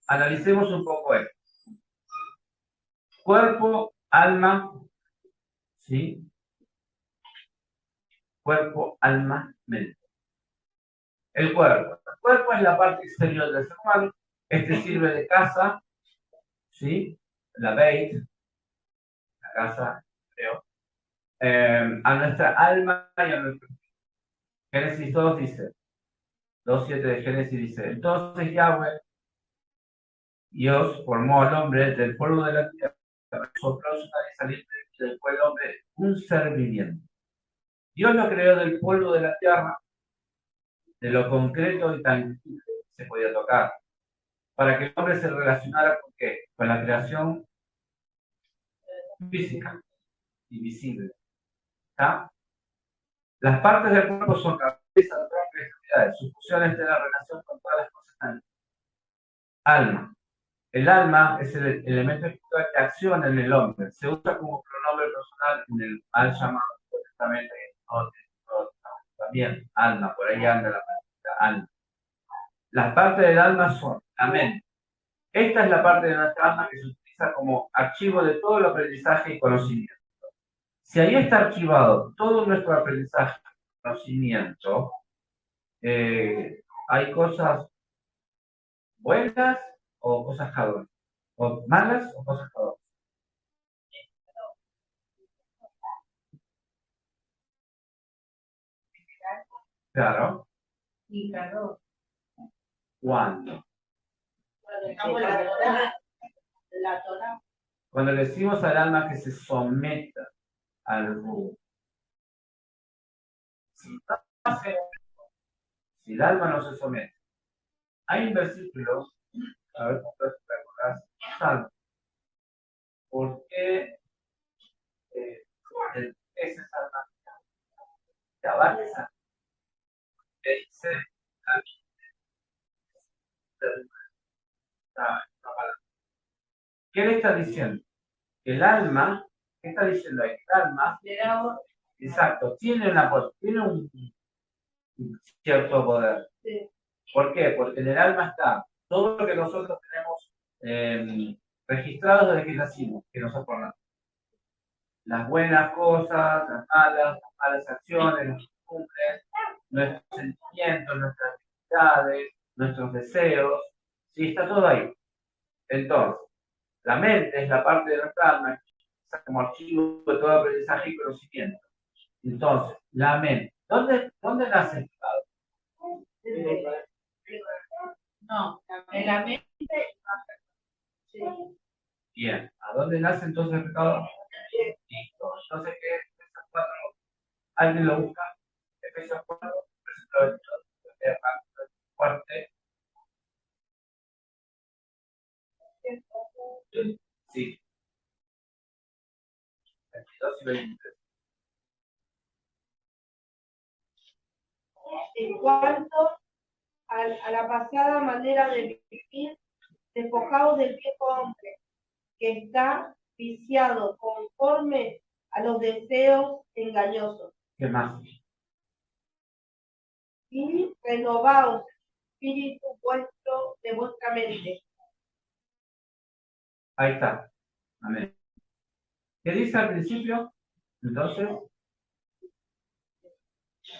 Analicemos un poco esto. Cuerpo, alma, ¿sí? Cuerpo, alma, mente. El cuerpo es la parte exterior del ser humano. Este sirve de casa, ¿sí? La Beit, la casa, creo, a nuestra alma y a nuestro. Génesis 2 dice, 2:7 de Génesis dice, entonces Yahweh, Dios, formó al hombre del polvo de la tierra, sopló su nariz saliente del cual el hombre un ser viviente. Dios lo creó del polvo de la tierra, de lo concreto y tangible que se podía tocar, para que el hombre se relacionara con ¿qué? Con la creación física y visible. ¿Está? Las partes del cuerpo son cabeza, tronco y extremidades. Sus funciones tienen relación con todas las cosas tangibles. Alma. El alma es el elemento espiritual que acciona en el hombre. Se usa como pronombre personal en el mal llamado correctamente también alma, por ahí anda la palabra alma. Las partes del alma son la mente. Esta es la parte de nuestra alma que se utiliza como archivo de todo el aprendizaje y conocimiento. Si ahí está archivado todo nuestro aprendizaje y conocimiento, hay cosas buenas o cosas jadosas, o malas o cosas jadosas. Claro. Y claro, ¿Cuándo? cuando estamos en la Torá, Cuando le decimos al alma que se someta al rubo. Si el alma no se somete. Hay un versículo, a ver si te acordás, Salmo. ¿Por qué ese alma te avanza? Que dice ¿qué le está diciendo? El alma, ¿qué está diciendo ahí? El alma, exacto, tiene un cierto poder. sí. ¿Por qué? Porque en el alma está todo lo que nosotros tenemos registrado desde que nacimos, que nos acordan. Las buenas cosas, las malas acciones, las costumbres, nuestros sentimientos, nuestras actividades, nuestros deseos, sí, está todo ahí. Entonces, la mente es la parte de nuestra alma que está como archivo de todo aprendizaje y conocimiento. Entonces, la mente, ¿dónde nace el pecado? No, en la mente. Sí. Bien, ¿a dónde nace entonces el pecado? Listo. Entonces, ¿qué es Efesios 4? ¿Alguien lo busca? Efesios 4, versículo 28, fuerte. Sí, 22 y 23. En cuanto a la pasada manera de vivir, despojados del viejo hombre, que está viciado conforme a los deseos engañosos, ¿Qué más? y renovaos el espíritu vuestro de vuestra mente. Ahí está. Amén. ¿Qué dice al principio? Entonces,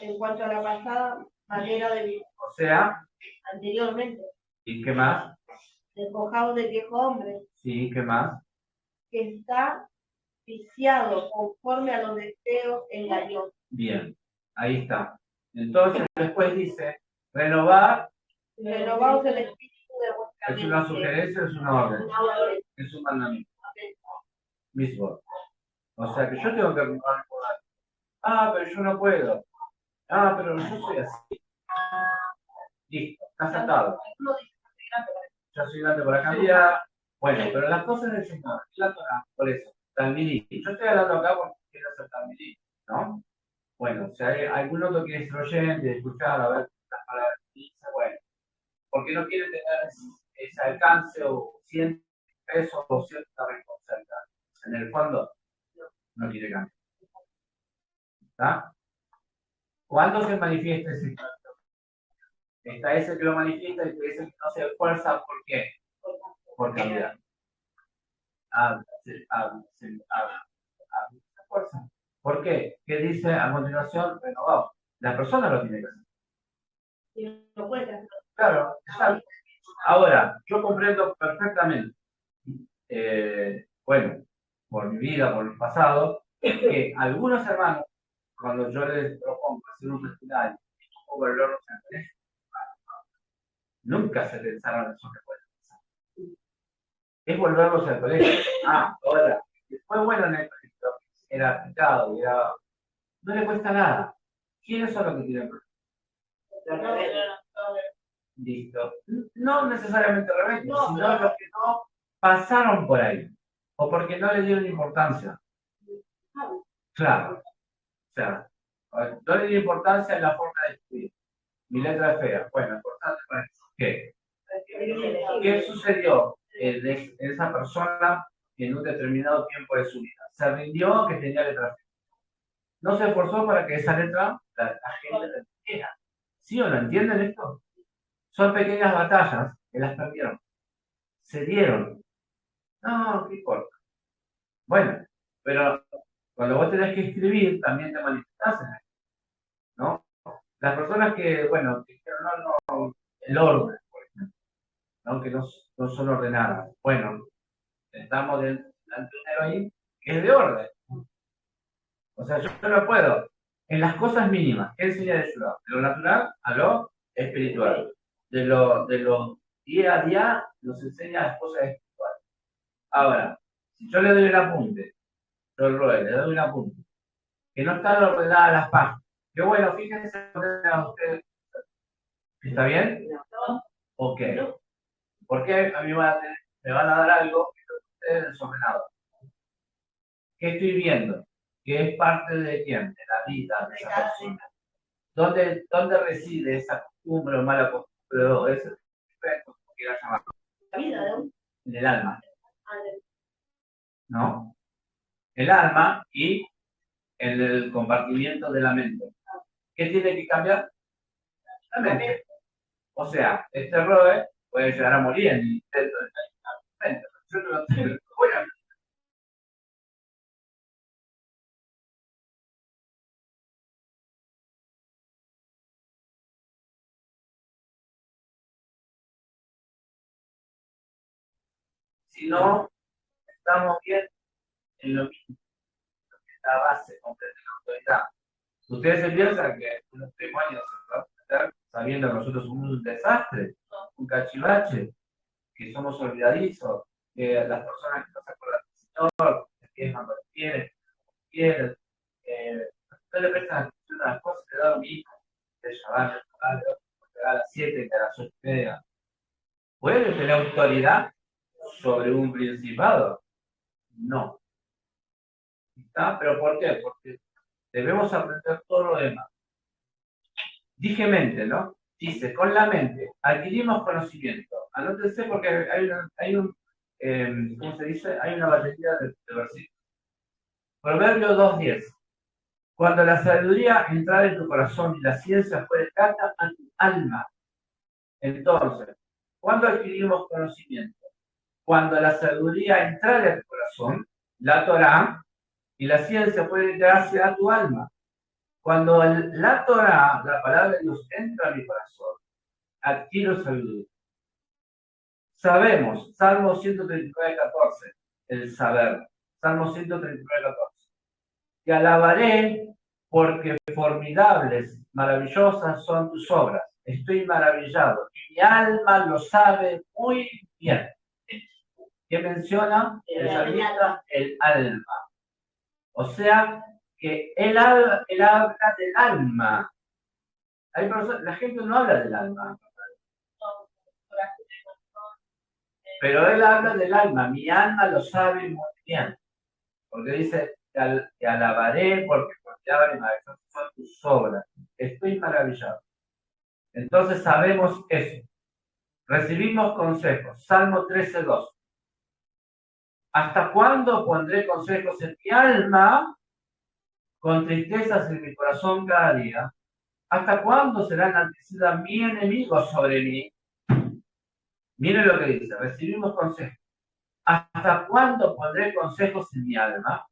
En cuanto a la pasada manera de vivir, o sea, anteriormente, ¿y qué más? despojados del viejo hombre, Sí, ¿qué más? que está viciado conforme a los deseos engañosos. Bien, ahí está. Entonces, después dice, renovar Renovaos el espíritu de vuestra es mente. una sugerencia, es una orden, Una orden. es un mandamiento. Mismo. O sea que yo tengo que renovar el poder. Ah, pero yo no puedo. Ah, pero yo soy así. Listo, está aceptado. Yo soy grande para cambiar. Bueno, pero las cosas del Señor, la Torah, por eso, Talmidí. Yo estoy hablando acá porque quiero hacer Talmidí, ¿no? Bueno, si hay algún otro que es oyente, de escuchar, a ver las palabras que dice, bueno, porque no quiere tener ese alcance o siente peso o cierta responsabilidad. En el fondo, no quiere cambiar. ¿Está? ¿Cuándo se manifiesta ese cambio? Está ese que lo manifiesta y ese que no se esfuerza. ¿Por qué? Por cambiar. Se esfuerza. ¿Por qué? ¿Qué dice a continuación? Renovado. La persona lo tiene que hacer. Y no puede hacer. Claro, exacto. Ahora, yo comprendo perfectamente, bueno, por mi vida, por el pasado, que algunos hermanos, cuando yo les propongo hacer un festival o volverlos a hacer, nunca se pensaron en eso que pueden pensar. Es volverlos al colegio. Ahora, fue bueno en el colegio, era aplicado, no le cuesta nada. ¿Quiénes son los que tienen problemas? Listo. No necesariamente rebeldes, sino los que no pasaron por ahí. O porque no le dieron importancia. Claro. O sea, no le dio importancia en la forma de escribir. Mi letra es fea. Bueno, importante para eso. ¿Qué sucedió de esa persona en un determinado tiempo de su vida? Se rindió que tenía letra fea. No se esforzó para que esa letra la gente la entendiera. ¿Sí o no entienden esto? Son pequeñas batallas que las perdieron. Se dieron. No, ¿qué importa? Bueno, pero cuando vos tenés que escribir, también te manifestás en eso, ¿no? Las personas que, bueno, que dijeron, no, el orden, por ejemplo, ¿no? Que no son ordenadas. Bueno, estamos ante un ahí que es de orden. O sea, yo no puedo. En las cosas mínimas, ¿qué enseña de ciudad? De lo natural a lo espiritual. De lo día a día nos enseña las cosas espirituales. Ahora, si yo le doy un apunte, le doy un apunte, que no están ordenadas las páginas, que bueno, fíjense ordenadas ustedes. ¿Está bien? Ok. ¿Por qué a mí me van a dar algo que ustedes desordenado? ¿Qué estoy viendo? ¿Qué es parte de quién? De la vida de esa persona. ¿Dónde reside esa costumbre o mala costumbre o ese defecto, como quieras llamarlo? La vida, ¿no? En el alma. ¿No? El alma y el compartimiento de la mente. ¿Qué tiene que cambiar? La mente. O sea, este roe puede llegar a morir en el intento de la mente. Yo no lo tengo. Bueno, si no, estamos bien en lo mismo, la base completa de la autoridad. ¿Ustedes se piensan que un matrimonio se va a meter sabiendo que nosotros somos un desastre, un cachivache, que somos olvidadizos, que las personas que no se acuerdan del Señor, que piensan lo que quieren, no le prestan atención a las cosas, que da lo mismo, que a las 7, que a las 8:30? ¿Puede tener autoridad sobre un principado? No. ¿Está? ¿Pero por qué? Porque debemos aprender todo lo demás. Dije mente, ¿no? Dice, con la mente adquirimos conocimiento. Anótense porque ¿cómo se dice? Hay una batería de versículos. Proverbio 2:10. Cuando la sabiduría entrara en tu corazón y la ciencia fue grata a tu alma. Entonces, ¿cuándo adquirimos conocimiento? Cuando la sabiduría entrara en tu corazón, la Torá, y la ciencia fue gracia a tu alma. Cuando la Torá, la palabra de Dios, entra en mi corazón, adquiero sabiduría. Sabemos, Salmo 139:14, el saber. Salmo 139:14. Te alabaré porque formidables, maravillosas son tus obras. Estoy maravillado y mi alma lo sabe muy bien. ¿Qué menciona? El salmista, el alma. O sea, que él habla del alma. La gente no habla del alma. Pero él habla del alma. Mi alma lo sabe muy bien. Porque dice, te alabaré porque formidables y maravillosas son tus obras. Estoy maravillado. Entonces sabemos eso. Recibimos consejos. Salmo 13:2. ¿Hasta cuándo pondré consejos en mi alma, con tristezas en mi corazón cada día? ¿Hasta cuándo será enaltecida mi enemigo sobre mí? Miren lo que dice, recibimos consejos. ¿Hasta cuándo pondré consejos en mi alma,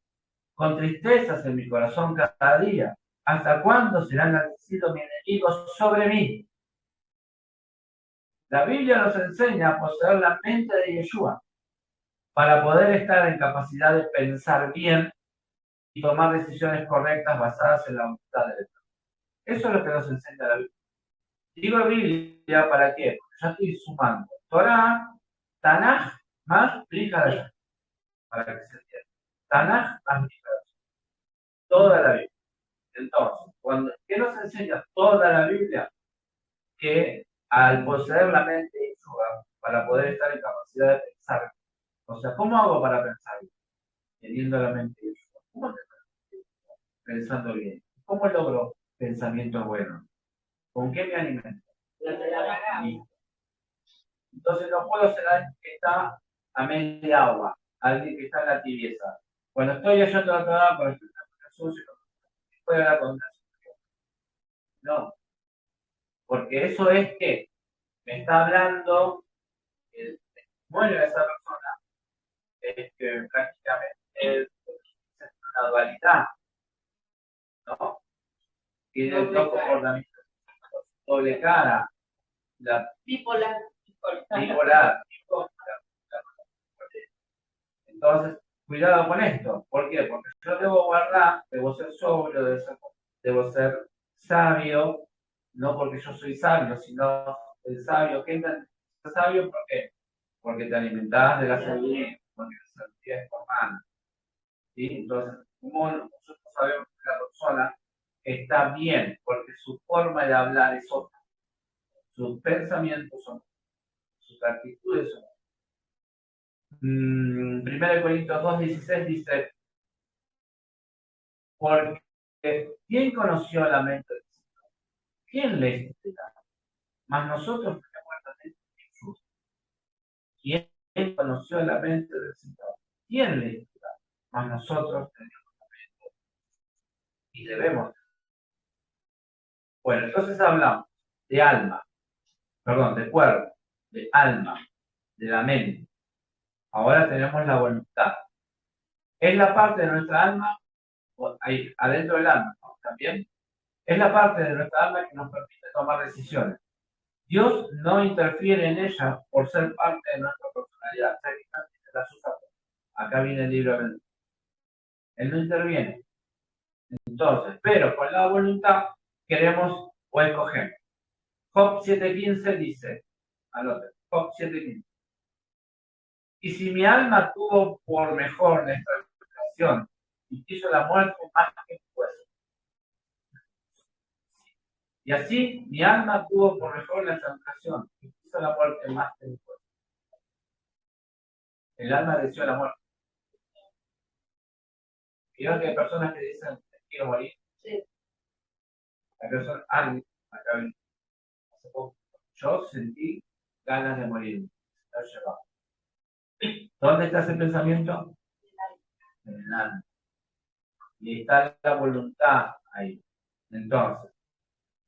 con tristezas en mi corazón cada día? ¿Hasta cuándo será enaltecido mi enemigo sobre mí? La Biblia nos enseña a poseer la mente de Yeshua para poder estar en capacidad de pensar bien y tomar decisiones correctas basadas en la voluntad de Dios. Eso es lo que nos enseña la Biblia. Digo Biblia, ¿para qué? Porque yo estoy sumando Torah, Tanaj, más Brihadashah, para que se entienda. Tanaj más Brihadashah. Toda la Biblia. Entonces, ¿qué nos enseña toda la Biblia? Que al poseer la mente de Yeshua, para poder estar en capacidad de pensar, o sea, ¿cómo hago para pensar bien? Teniendo la mente de Yeshua. ¿Cómo pensando bien? ¿Cómo logro pensamientos buenos? ¿Con qué me alimento? Listo. Entonces no puedo ser alguien que está a media agua, alguien que está en la tibieza. Cuando estoy yo te lo trabajo, cuando estoy en el sucio, puedo hablar con una sucio. No, porque eso es que me está hablando el testimonio de esa persona, es que prácticamente es una dualidad, ¿no? Tiene el dos comportamientos, doble cara, la Bipolar. bipolar. Entonces, cuidado con esto. ¿Por qué? Porque yo debo guardar, debo ser sobrio, debo ser sabio, no porque yo soy sabio, sino el sabio. ¿Qué es sabio? ¿Por qué? Porque te alimentás de la sabiduría, porque la sabiduría es humana. ¿Sí? Entonces, ¿cómo nosotros sabemos que la persona está bien? Porque su forma de hablar es otra, sus pensamientos son otros, sus actitudes son otras. 1 Corintios 2:16 dice, porque ¿quién conoció la mente del Señor? ¿Quién le explica? Mas nosotros tenemos la mente de Jesús. ¿Quién conoció la mente del Señor? ¿Quién le explica? Mas nosotros tenemos la mente y debemos. Bueno, entonces hablamos de alma, perdón, de cuerpo, de alma, de la mente. Ahora tenemos la voluntad. Es la parte de nuestra alma, ahí, adentro del alma, ¿no? También es la parte de nuestra alma que nos permite tomar decisiones. Dios no interfiere en ella por ser parte de nuestra personalidad. Acá viene el libro de Él no interviene. Entonces, pero con la voluntad queremos o escogemos. Job 7:15 dice, anoten, Job 7:15. Y si mi alma tuvo por mejor nuestra educación y quiso la muerte más que mi hueso. Y así mi alma tuvo por mejor la educación y quiso la muerte más que mi hueso. El alma deseó la muerte. Creo que hay personas que dicen, quiero morir. Sí. Hay personas, acá hace poco, yo sentí ganas de morir. ¿Dónde está ese pensamiento? En el alma. Y está la voluntad ahí. Entonces,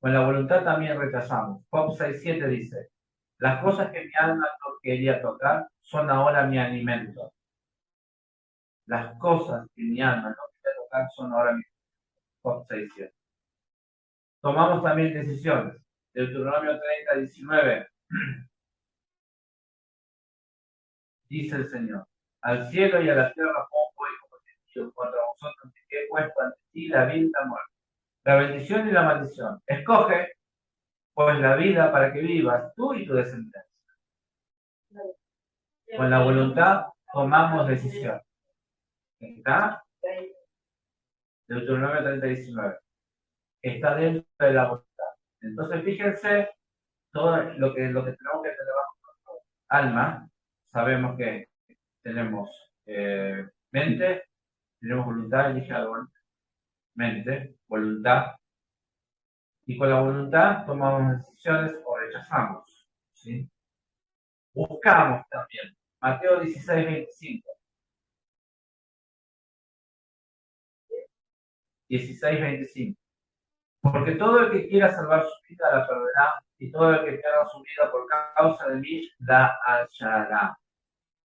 con la voluntad también rechazamos. Job 6:7 dice, las cosas que mi alma no quería tocar son ahora mi alimento. Las cosas que mi alma no quería tocar son ahora mi alimento. Job 6:7. Tomamos también decisiones. Deuteronomio 30:19. Dice el Señor, al cielo y a la tierra pongo y como testigo contra vosotros que he puesto ante ti la vida y la muerte, la bendición y la maldición. Escoge, pues, la vida para que vivas tú y tu descendencia. Con la voluntad tomamos decisión. ¿Está? Deuteronomio 30:19. Está dentro de la voluntad. Entonces, fíjense todo lo que tenemos que tener bajo control. Alma, sabemos que tenemos mente, tenemos voluntad, elige algo. Mente, voluntad, y con la voluntad tomamos decisiones o rechazamos. ¿Sí? Buscamos también. Mateo 16:25. 16, 25. Porque todo el que quiera salvar su vida la perderá, y todo el que pierda su vida por causa de mí la hallará.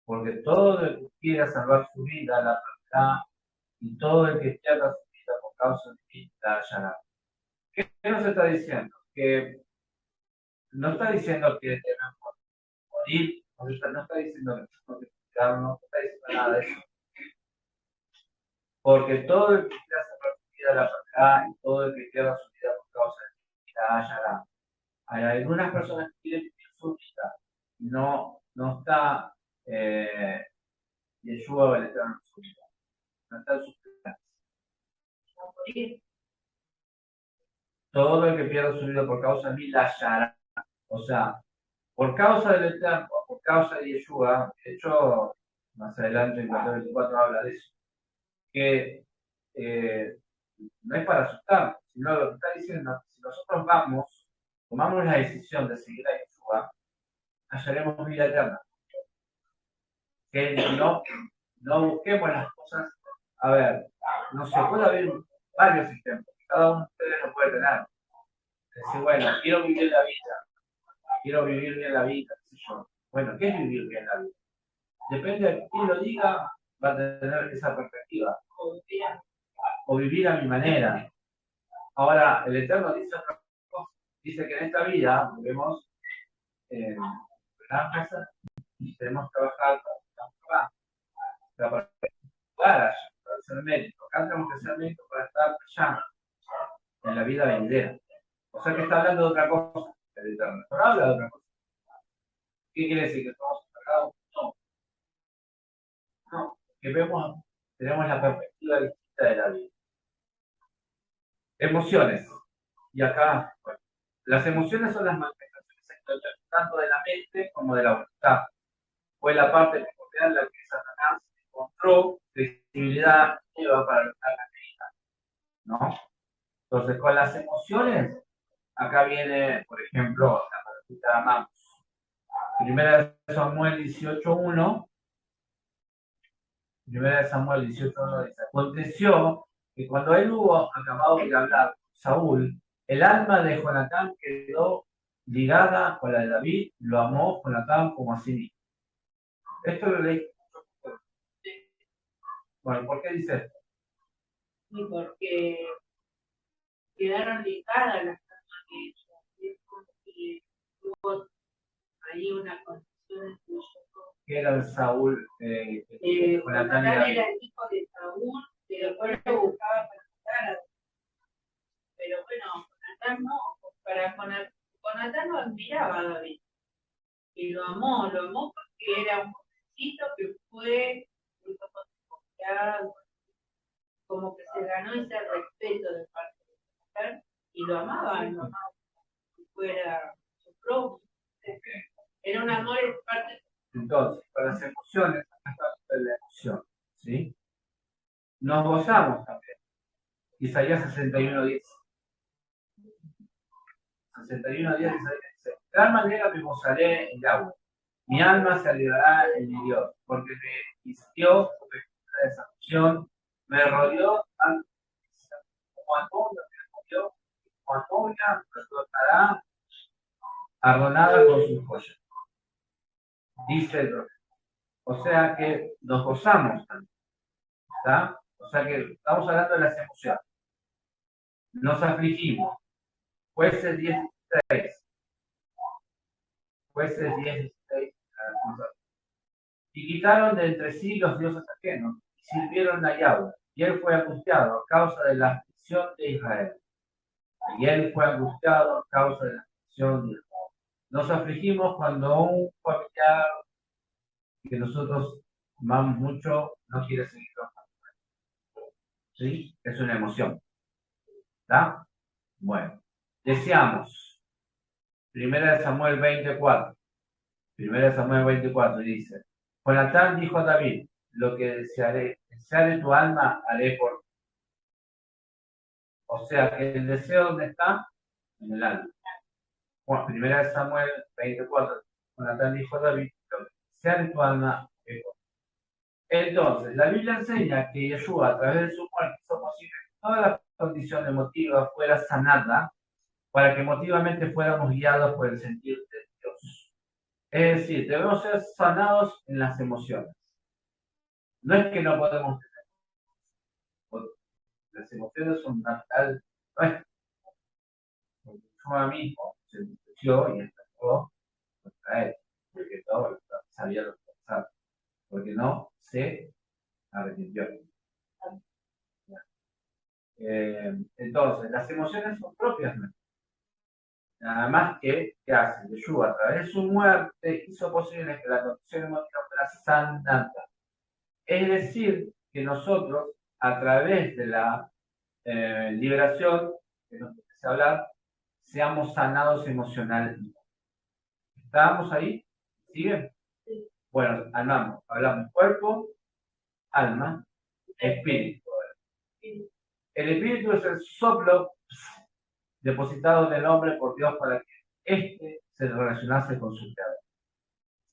Porque todo el que quiera salvar su vida la perderá, y todo el que pierda su vida por causa de mí la hallará. ¿Qué nos está diciendo? Que no está diciendo que debemos morir, no está diciendo que tenemos que cuidarnos, no está diciendo nada de eso. Porque todo el que quiera salvar su vida la perderá, y todo el que pierda su vida por causa de mí la hallará. Hay algunas personas que quieren vivir su vida, no está Yeshua o el Eterno en su vida, no está en sus planes. Todo el que pierda su vida por causa de mí la hallará. O sea, por causa del Eterno, por causa de Yeshua, de hecho, más adelante en Mateo 24 habla de eso, que no es para asustarnos, sino lo que está diciendo, si nosotros tomamos la decisión de seguir a Yeshua, hallaremos vida eterna. Que no busquemos las cosas. A ver, no se puede haber varios ejemplos, cada uno de ustedes lo puede tener. Decir, bueno, quiero vivir la vida, quiero vivir bien la vida, qué sé yo. Bueno, ¿qué es vivir bien la vida? Depende de quién lo diga, va a tener esa perspectiva. O vivir a mi manera. Ahora, el Eterno dice otra cosa. Dice que en esta vida, vemos en la casa, tenemos que trabajar para para ser médico. Acá tenemos que ser médicos para estar allá, en la vida venidera. O sea que está hablando de otra cosa. El Eterno no habla de otra cosa. ¿Qué quiere decir? ¿Que estamos encargados? No. No. Que tenemos la perspectiva distinta de la vida. Emociones. Y acá, bueno, las emociones son las manifestaciones exteriores, tanto de la mente como de la voluntad. Fue la parte primordial en la que Satanás encontró flexibilidad para lograr la vida, ¿no? Entonces, con las emociones, acá viene, por ejemplo, la palabra amamos. Primera de Samuel 18.1. Primera de Samuel 18.1 dice: aconteció que cuando él hubo acabado de hablar con Saúl, el alma de Jonatán quedó ligada con la de David, lo amó Jonatán como a sí mismo. Esto lo leí. Bueno, ¿por qué dice esto? Y porque quedaron ligadas las almas de ellos. Es como que hubo ahí una conexión entre ellos. Que era el Saúl, Jonatán era el hijo de Saúl, que después lo buscaba para matar a. Pero bueno, Jonatán no, Jonatán lo admiraba a David. Y lo amó porque era un jovencito que fue muy confiado, como que se ganó ese respeto de parte de la mujer y lo amaba como si fuera su propio. Era un amor en parte. Entonces, para las emociones, acá está la emoción, ¿sí? Nos gozamos también. Isaías 61:10. 61:10 dice: de tal manera me gozaré en Yahweh. Mi alma se alegrará en mi Dios, porque me vistió de salvación, me rodeó como a novia me rodeó, como a novia resultará adornada con sus joyas. Dice el profeta. O sea que nos gozamos también, ¿está? O sea que estamos hablando de las emociones. Nos afligimos. Jueces 16. Jueces 16. Y quitaron de entre sí los dioses ajenos y sirvieron a Yahweh. Y él fue angustiado a causa de la aflicción de Israel. Y él fue angustiado a causa de la aflicción de Israel. Nos afligimos cuando un familiar que nosotros amamos mucho no quiere seguir trabajando. ¿Sí? Es una emoción. ¿Está? Bueno. Deseamos. Primera de Samuel 24. Primera de Samuel 24 dice: Jonatán dijo a David: lo que deseare tu alma, haré por ti. O sea que el deseo, ¿dónde está? En el alma. Bueno, primera de Samuel 24, Jonatán dijo a David: lo que deseare tu alma, haré por ti. Entonces, la Biblia enseña que Yeshua, a través de su muerte, hizo posible que toda la condición emotiva fuera sanada para que emotivamente fuéramos guiados por el sentir de Dios. Es decir, debemos ser sanados en las emociones. No es que no podemos tener, las emociones son natural, no es porque yo a mí mismo se ensució y empezó contra él, porque todo sabía lo que pasaba, porque no se arrepintió. Entonces, las emociones son propias nuestras. Nada más que, ¿qué hace? Yeshua, a través de su muerte, hizo posible que la condición emotiva fuera sanada. Es decir, que nosotros, a través de la liberación, que nos empecé a hablar, seamos sanados emocionalmente. ¿Estábamos ahí? ¿Siguen? Sí. Bueno, hablamos cuerpo, alma, espíritu. El espíritu es el soplo depositado en el hombre por Dios para que éste se relacionase con su creador.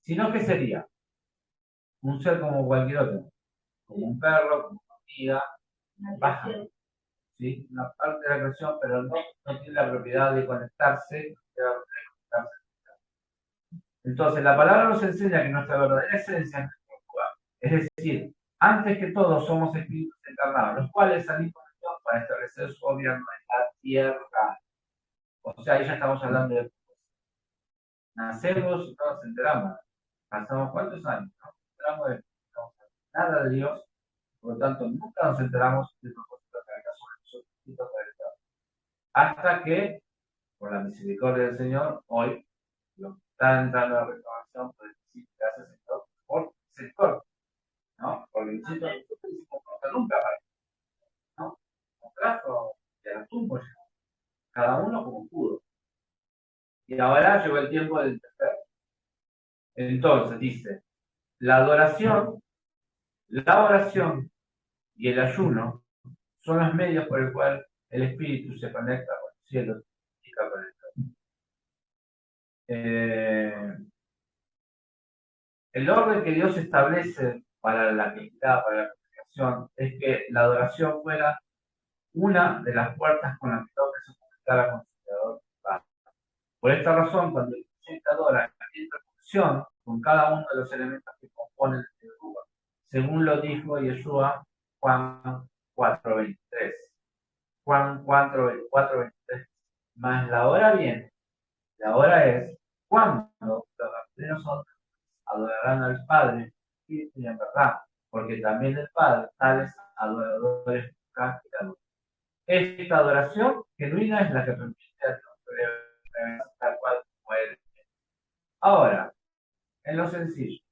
Si no, ¿qué sería? Un ser como cualquier otro, como un perro, como una hormiga, un pájaro, ¿sí? Una parte de la creación, pero no tiene la propiedad de conectarse. Entonces, la palabra nos enseña que nuestra verdadera esencia es espiritual. Es decir, antes que todo somos espíritus encarnados, los cuales salimos de Dios para establecer su gobierno en la tierra. O sea, ahí ya estamos hablando de nacemos y no nos enteramos. Pasamos cuántos años, no nos enteramos de nada de Dios, por lo tanto nunca nos enteramos del propósito de la creación de nosotros distintos para el Estado. Hasta que, por la misericordia del Señor, hoy lo que está entrando a la reclamación por el decir gracias Señor por misericordia, ¿no? Porque el Señor nunca va, ¿no? Nos trajo de la tumba, cada uno como pudo. Y ahora llegó el tiempo del tercero. Entonces dice, la oración y el ayuno son los medios por el cual el espíritu se conecta con los cielos y con el el orden que Dios establece para la actividad, para la comunicación, es que la adoración fuera una de las puertas con las que el hombre se comunicara con su creador. Por esta razón, cuando el creyente adora, entra en conexión con cada uno de los elementos que componen el Yeshua, según lo dijo Yeshua Juan 4:23. Juan 4:23. Mas la hora viene, la hora es cuando los verdaderos hombres adorarán al Padre y en verdad, porque también el Padre, tales adoradores buscan y adoran. Esta adoración genuina es la que permite a Dios tal cual como Él. Ahora, en lo sencillo,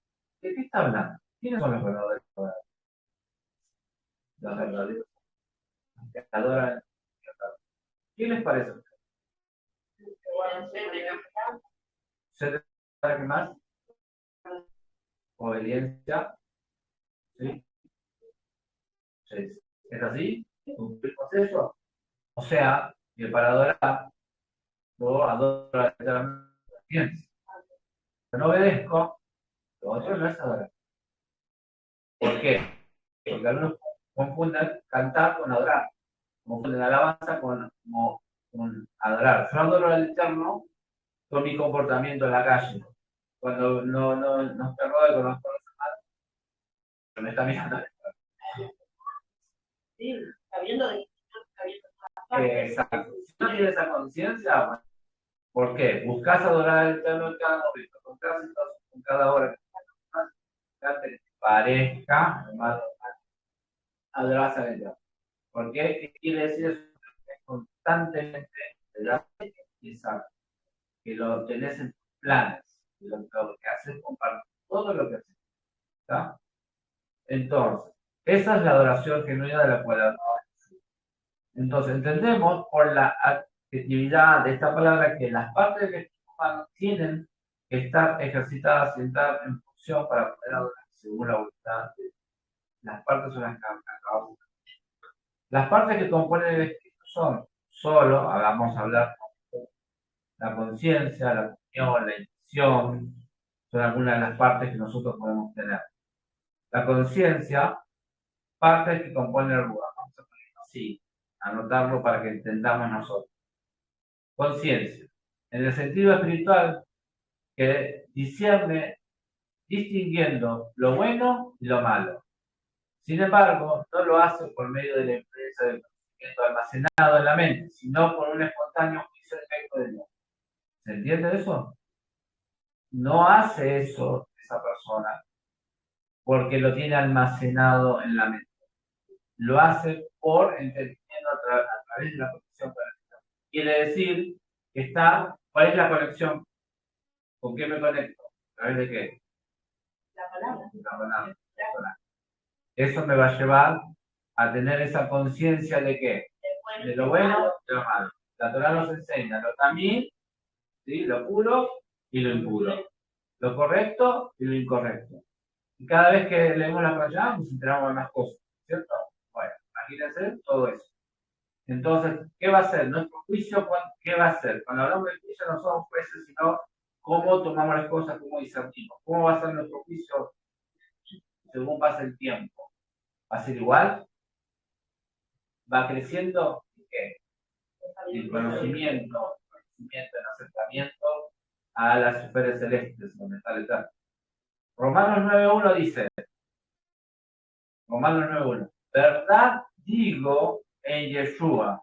¿de qué está hablando? ¿Quiénes son los verdaderos adoradores? Los verdaderos que adoran. ¿Qué les parece? ¿Se sabe qué más? Obediencia. ¿Sí? ¿Es así? ¿Cumplir proceso? O sea, que para adorar, yo adoro la obediencia. Si no obedezco, lo otro no es adorar. ¿Por qué? Porque algunos confunden cantar con adorar, confunden alabanza con adorar. Yo adoro al Eterno con mi comportamiento en la calle. Cuando no estoy rodeado con los hermanos, me está mirando. Sí, sabiendo de Exacto. Si no tienes esa conciencia, bueno, ¿por qué? Buscas adorar al Eterno en cada momento, buscas entonces en cada hora que te parezca, hermano, adorás al Eterno. ¿Por qué? ¿Qué quiere decir eso? Es constantemente que lo tenés en tus planes, y lo que haces compartir todo lo que haces. ¿Está? Entonces, esa es la adoración genuina de la cual hablamos. Entonces, entendemos por la actividad de esta palabra que las partes del espíritu humano tienen que estar ejercitadas y entrar en función para poder adorar según la voluntad de Dios. Las partes son las que acabamos. Las partes que componen el espíritu son solo, hagamos hablar, la conciencia, la opinión, la intuición, son algunas de las partes que nosotros podemos tener. La conciencia, partes que componen el lugar, vamos a ponerlo así. anotarlo para que entendamos nosotros. Conciencia, en el sentido espiritual, que discierne distinguiendo lo bueno y lo malo. Sin embargo, no lo hace por medio de la influencia del conocimiento almacenado en la mente, sino por un espontáneo juicio de efecto de Dios. ¿Se entiende eso? No hace eso esa persona porque lo tiene almacenado en la mente. Lo hace por entendiendo a través de la conexión con el Señor. Quiere decir que está, ¿cuál es la conexión? ¿Con qué me conecto? ¿A través de qué? La palabra. La palabra. Eso me va a llevar a tener esa conciencia de qué? De lo bueno y lo malo. La Torah nos enseña lo también, ¿sí? Lo puro y lo impuro. Lo correcto y lo incorrecto. Y cada vez que leemos la Torah nos enteramos de más cosas, ¿cierto? Bueno, imagínense todo eso. Entonces, ¿qué va a ser? Nuestro juicio, ¿qué va a ser? Cuando hablamos del juicio no somos jueces, sino cómo tomamos las cosas, cómo discernimos. ¿Cómo va a ser nuestro juicio según pasa el tiempo? ¿Va a ser igual? ¿Va creciendo? ¿Qué? El conocimiento, el acercamiento a las esferas celestes, donde está el Eterno. Romanos 9.1 dice, Romanos 9.1, verdad digo en Yeshua,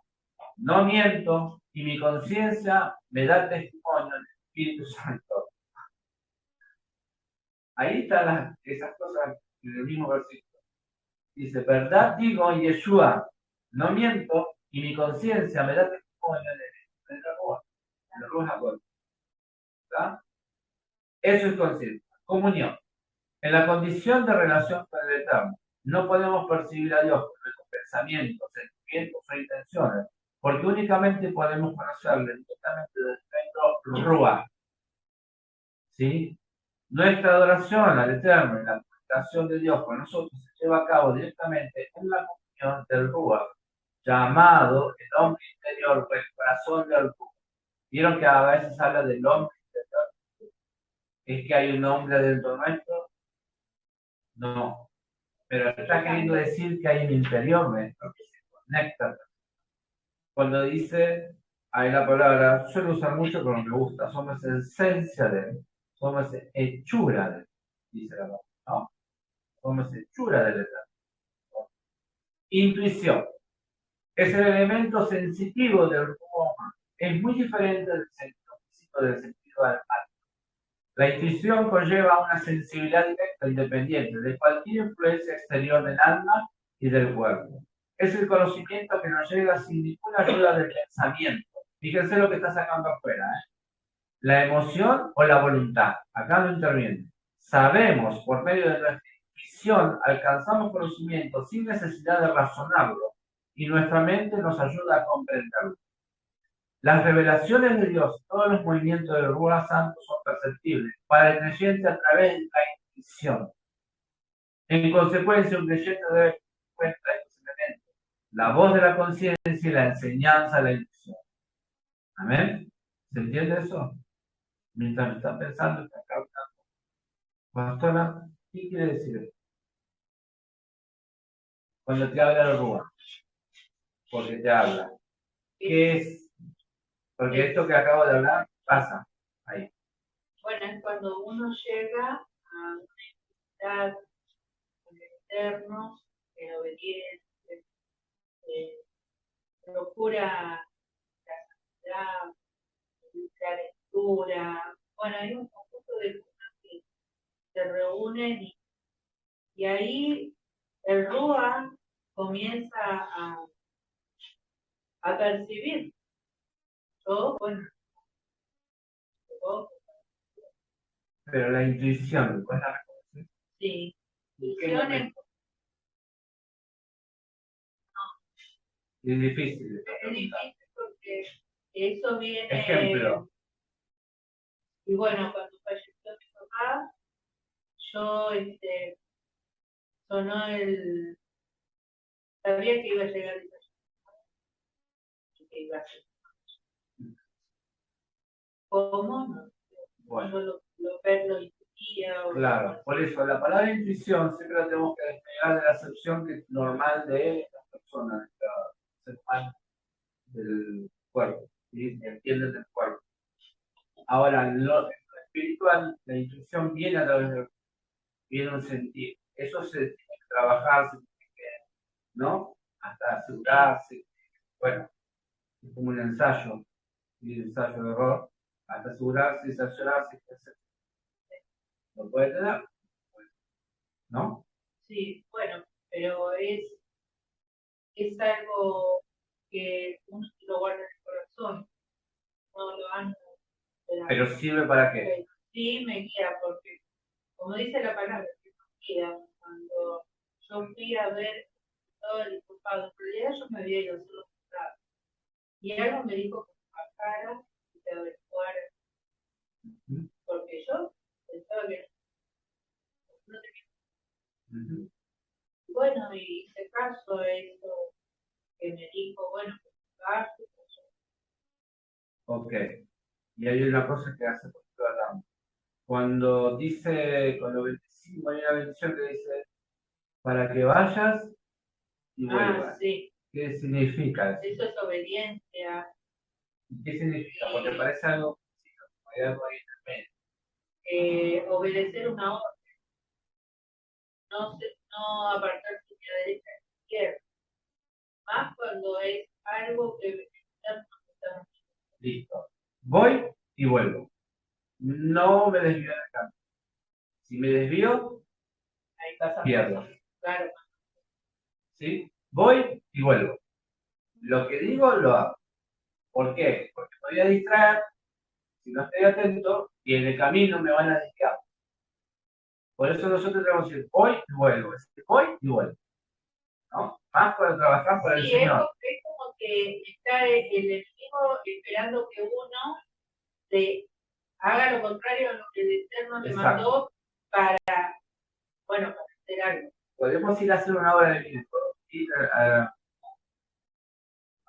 no miento, y mi conciencia me da testimonio en el Espíritu Santo. Ahí están esas cosas en el mismo versículo. Dice, verdad digo en Yeshua, no miento, y mi conciencia me da testimonio en el Ruach. ¿Verdad? Eso es conciencia. Comunión. En la condición de relación con el Eterno, no podemos percibir a Dios con nuestros pensamientos, sentimientos o intenciones, porque únicamente podemos conocerle directamente desde nuestro Ruach. ¿Sí? Nuestra adoración al Eterno y la comunicación de Dios con nosotros se lleva a cabo directamente en la comunión del Ruach, llamado el hombre interior o el corazón del Ruach. ¿Vieron que a veces habla del hombre interior? ¿Es que hay un hombre dentro nuestro? No. Pero está queriendo decir que hay un interior nuestro que se conecta. Cuando dice, hay la palabra, suelo usar mucho pero me gusta, somos esencia de él, somos hechura de él, dice la palabra, ¿no? Somos hechura del Eterno. Intuición. Es el elemento sensitivo del rumbo humano. Es muy diferente del sentido físico del sentido almático. La intuición conlleva una sensibilidad directa independiente de cualquier influencia exterior del alma y del cuerpo. Es el conocimiento que nos llega sin ninguna ayuda del pensamiento. Fíjense lo que está sacando afuera, ¿eh? La emoción o la voluntad. Acá no interviene. Sabemos por medio de nuestra intuición, alcanzamos conocimiento sin necesidad de razonarlo y nuestra mente nos ayuda a comprenderlo. Las revelaciones de Dios, todos los movimientos del Ruach Santo son perceptibles para el creyente a través de la intuición. En consecuencia, un creyente debe tener en cuenta estos elementos: la voz de la conciencia y la enseñanza de la intuición. ¿Amén? ¿Se entiende eso? Mientras está pensando, está captando. Pastora, ¿qué quiere decir esto? Cuando te habla el Ruach, porque te habla. ¿Qué es? Porque esto que acabo de hablar pasa ahí. Bueno, es cuando uno llega a una edad eterno, en obediencia, procura la santidad, la lectura. Bueno, hay un conjunto de cosas que se reúnen y ahí el Rúa comienza a percibir. Yo, bueno, Pero la intuición, ¿cuál es la reconocer? sí, intuición es difícil. es difícil porque eso viene. Ejemplo. Y bueno, cuando falleció mi papá, yo sonó sabía que iba a llegar el que iba a ser. ¿Cómo? No. Bueno. Yo lo intuía. Claro, por eso la palabra intuición siempre la tenemos que despegar de la acepción normal de las personas, de los ser humano del cuerpo, ¿sí? Entienden del cuerpo. Ahora, lo espiritual, la intuición viene a través del, viene un sentir. Eso se tiene que trabajar, se tiene que, ¿no? Hasta asegurarse. Bueno, es como un ensayo, ¿sí? Ensayo de error, hasta asegurarse, cerciorarse, lo puede tener, ¿no? Sí, bueno, pero es algo que uno lo guarda en el corazón, no lo anda. Pero sirve para qué. Sí, me guía, porque como dice la palabra, que nos guía. Cuando yo fui a ver todo el culpado, en realidad yo me había ido solo a. Y algo me dijo que me bajara y te averiguara, porque yo pensaba que no tenía. Bueno, y hice caso a eso que me dijo, bueno, pues bajo. Ok. Y hay una cosa que hace poquito hablamos. Cuando dice, cuando bendecimos, hay una bendición que dice, para que vayas y vuelvas. Sí. ¿Qué significa eso? Eso es obediencia. ¿Qué significa? Porque parece algo, sí, hay algo ahí también. Obedecer una orden, no apartarse ni a derecha ni a izquierda. Más cuando es algo que estamos. Listo. Voy y vuelvo. No me desvío del camino. Si me desvío, Ahí pasa. pierdo. Claro. ¿Sí? Voy y vuelvo. Lo que digo, lo hago. ¿Por qué? Porque me voy a distraer, si no estoy atento, y en el camino me van a desviar. Por eso nosotros tenemos que decir, voy y vuelvo. Voy y vuelvo. ¿No? Más para trabajar para el Señor. Es como que está el enemigo esperando que uno haga lo contrario a lo que el Eterno le mandó para hacer algo. Podemos ir a hacer una obra de bien, podemos ir a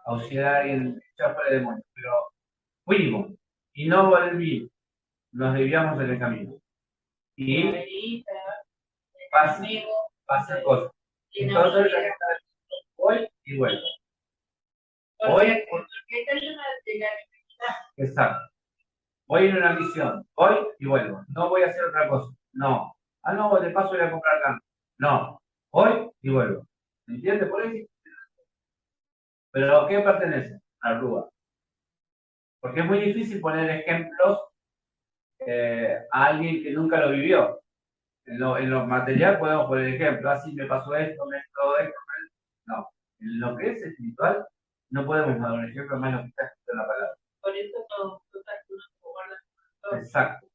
auxiliar a alguien echar fuera de demonios, pero fuimos y no volvimos, nos desviamos del camino. Y pasan cosas. Entonces, voy y vuelvo. Voy, porque esta es una de la necesidad. Exacto. Voy en una misión, voy y vuelvo. No voy a hacer otra cosa. No. Ah, no, de paso voy a comprar carne. No. Voy y vuelvo. ¿Me entiendes? Por eso. ¿Pero a qué pertenece? A Rúa. Porque es muy difícil poner ejemplos a alguien que nunca lo vivió. En lo material podemos poner ejemplos. Así me pasó esto, me todo esto. No. En lo que es espiritual, no podemos dar un ejemplo más de lo que está escrito en la palabra. Por eso no guardan. Exacto.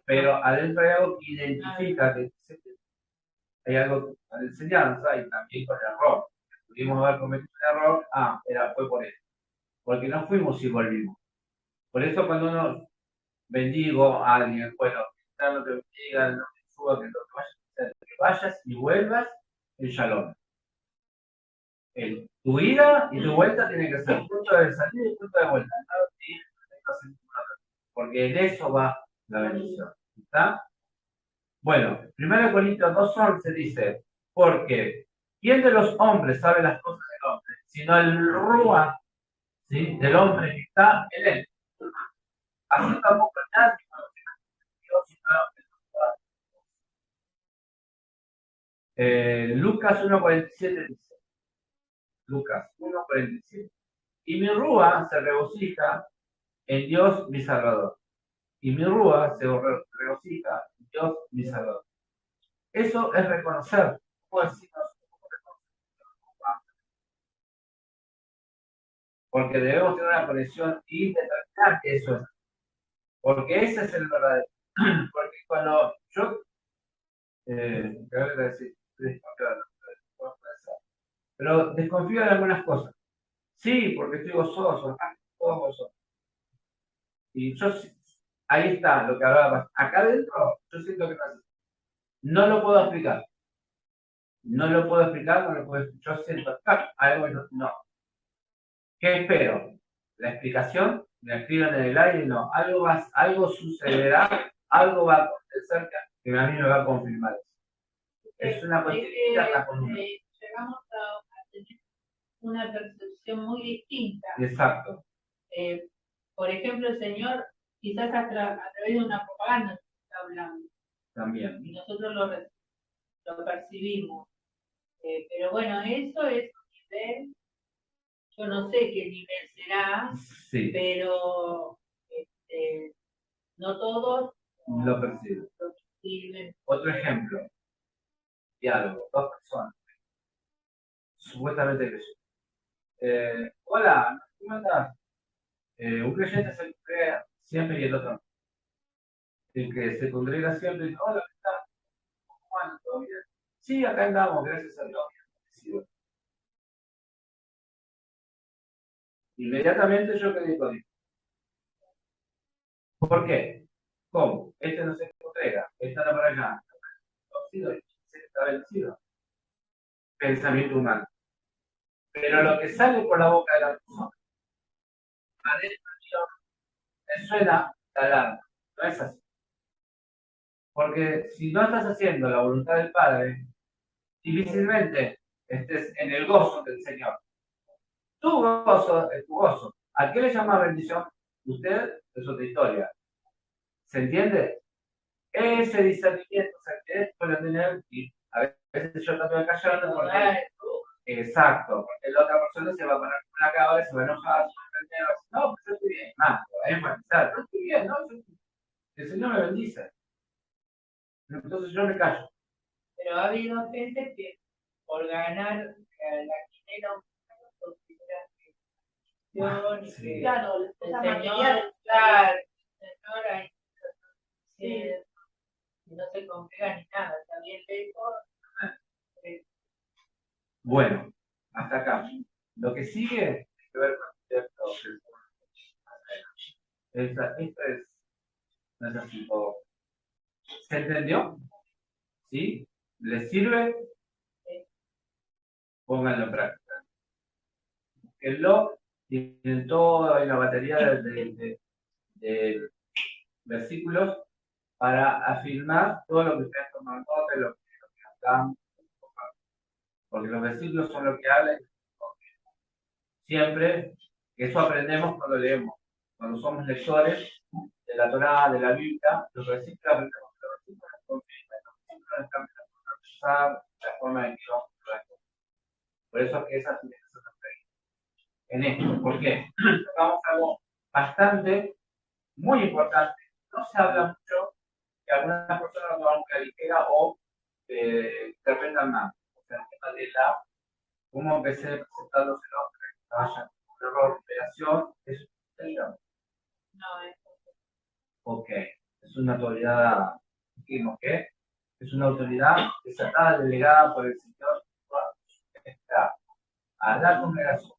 Pero adentro hay algo que identifica que hay algo con la enseñanza y también con el error. Pudimos haber cometido un error, fue por eso. Porque no fuimos y volvimos. Por eso cuando uno bendigo a alguien, bueno, que no te bendiga, no te suba, que vayas y vuelvas en Shalom. Tu ida y tu vuelta tiene que ser punto de salida y punto de vuelta. Porque en eso va la bendición. ¿Está? Bueno, 1 Corintios 2:11 dice, porque ¿quién de los hombres sabe las cosas del hombre? Sino el Rúa, ¿sí? Del hombre que está en él. Así tampoco nadie conoce a Dios. Lucas 1:47 dice, Lucas 1:47, y mi Rúa se regocija en Dios mi Salvador. Y mi Rúa se regocija en Dios mi Salvador. Eso es reconocer. ¿Cómo decimos? Porque debemos tener una conexión y determinar que eso es. Porque ese es el verdadero. Porque cuando yo, pero desconfío de algunas cosas. Sí, porque estoy gozoso, todos gozosos. Y yo, ahí está lo que hablaba. Acá adentro, yo siento que no es así. No lo puedo explicar. No lo puedo explicar, no lo puedo explicar. Yo siento acá algo no. ¿Qué espero? La explicación, me escriban en el aire, no. Algo sucederá, algo va a acontecer que a mí me va a confirmar eso. Es una cuestión interna con uno. Llegamos a tener una percepción muy distinta. Exacto. Por ejemplo, el Señor quizás a través de una propaganda nos está hablando. También. Y nosotros lo percibimos. Pero bueno, eso es un nivel, yo no sé qué nivel será, sí. pero no todos lo perciben. Otro ejemplo, diálogo, dos personas, supuestamente creyentes. Hola, ¿cómo andás? Un creyente se congrega siempre y el otro no. El que se congrega siempre dice, hola, ¿qué tal? ¿Cómo andas? ¿Todo bien? Sí, acá andamos, gracias a Dios. Inmediatamente yo quedé con él. ¿Por qué? ¿Cómo? Este no se congrega, este anda para allá. Está vencido. Pensamiento humano. Pero lo que sale por la boca de la persona, adentro me suena la alarma. No es así. Porque si no estás haciendo la voluntad del Padre, difícilmente estés en el gozo del Señor. Tu gozo es tu gozo. ¿A qué le llama bendición? Usted es otra historia. ¿Se entiende? Ese discernimiento, o sea, que puede tener, y a veces yo también callando porque, exacto, porque la otra persona se va a poner con la cabeza, se va a enojar, se va a prender, va a decir, no, pues yo estoy bien, más, va a enfatizar, no estoy bien, no, el Señor me bendice. Entonces yo me callo. Pero ha habido gente que por ganar la quinera sí. Claro, el Señor, claro, el Señor ahí no se congrega ni nada, está bien lejos. Bueno, hasta acá. Lo que sigue tiene que ver con el texto. Esto es necesito. ¿Se entendió? ¿Sí? ¿Les sirve? Pónganlo en práctica. El log tiene toda la batería de versículos para afirmar todo lo que ustedes toman nota de lo que están. Porque los versículos son lo que hablan. Siempre, eso aprendemos cuando leemos. Cuando somos lectores de la Torá, de la Biblia, los versículos aprendemos que los versículos nos confirman, los versículos nos cambian la forma de que vamos a hacer. Por eso es que esa tiene que ser en esto. ¿Por qué? Tocamos algo bastante, muy importante. No se habla mucho, que algunas personas lo toman a la ligera o interpretan mal. O sea, el tema de la, cómo empecé presentando los nombres, vaya, un error, operación, es un No, ok, es una autoridad, dijimos que es una autoridad desatada, delegada por el Señor a la congregación.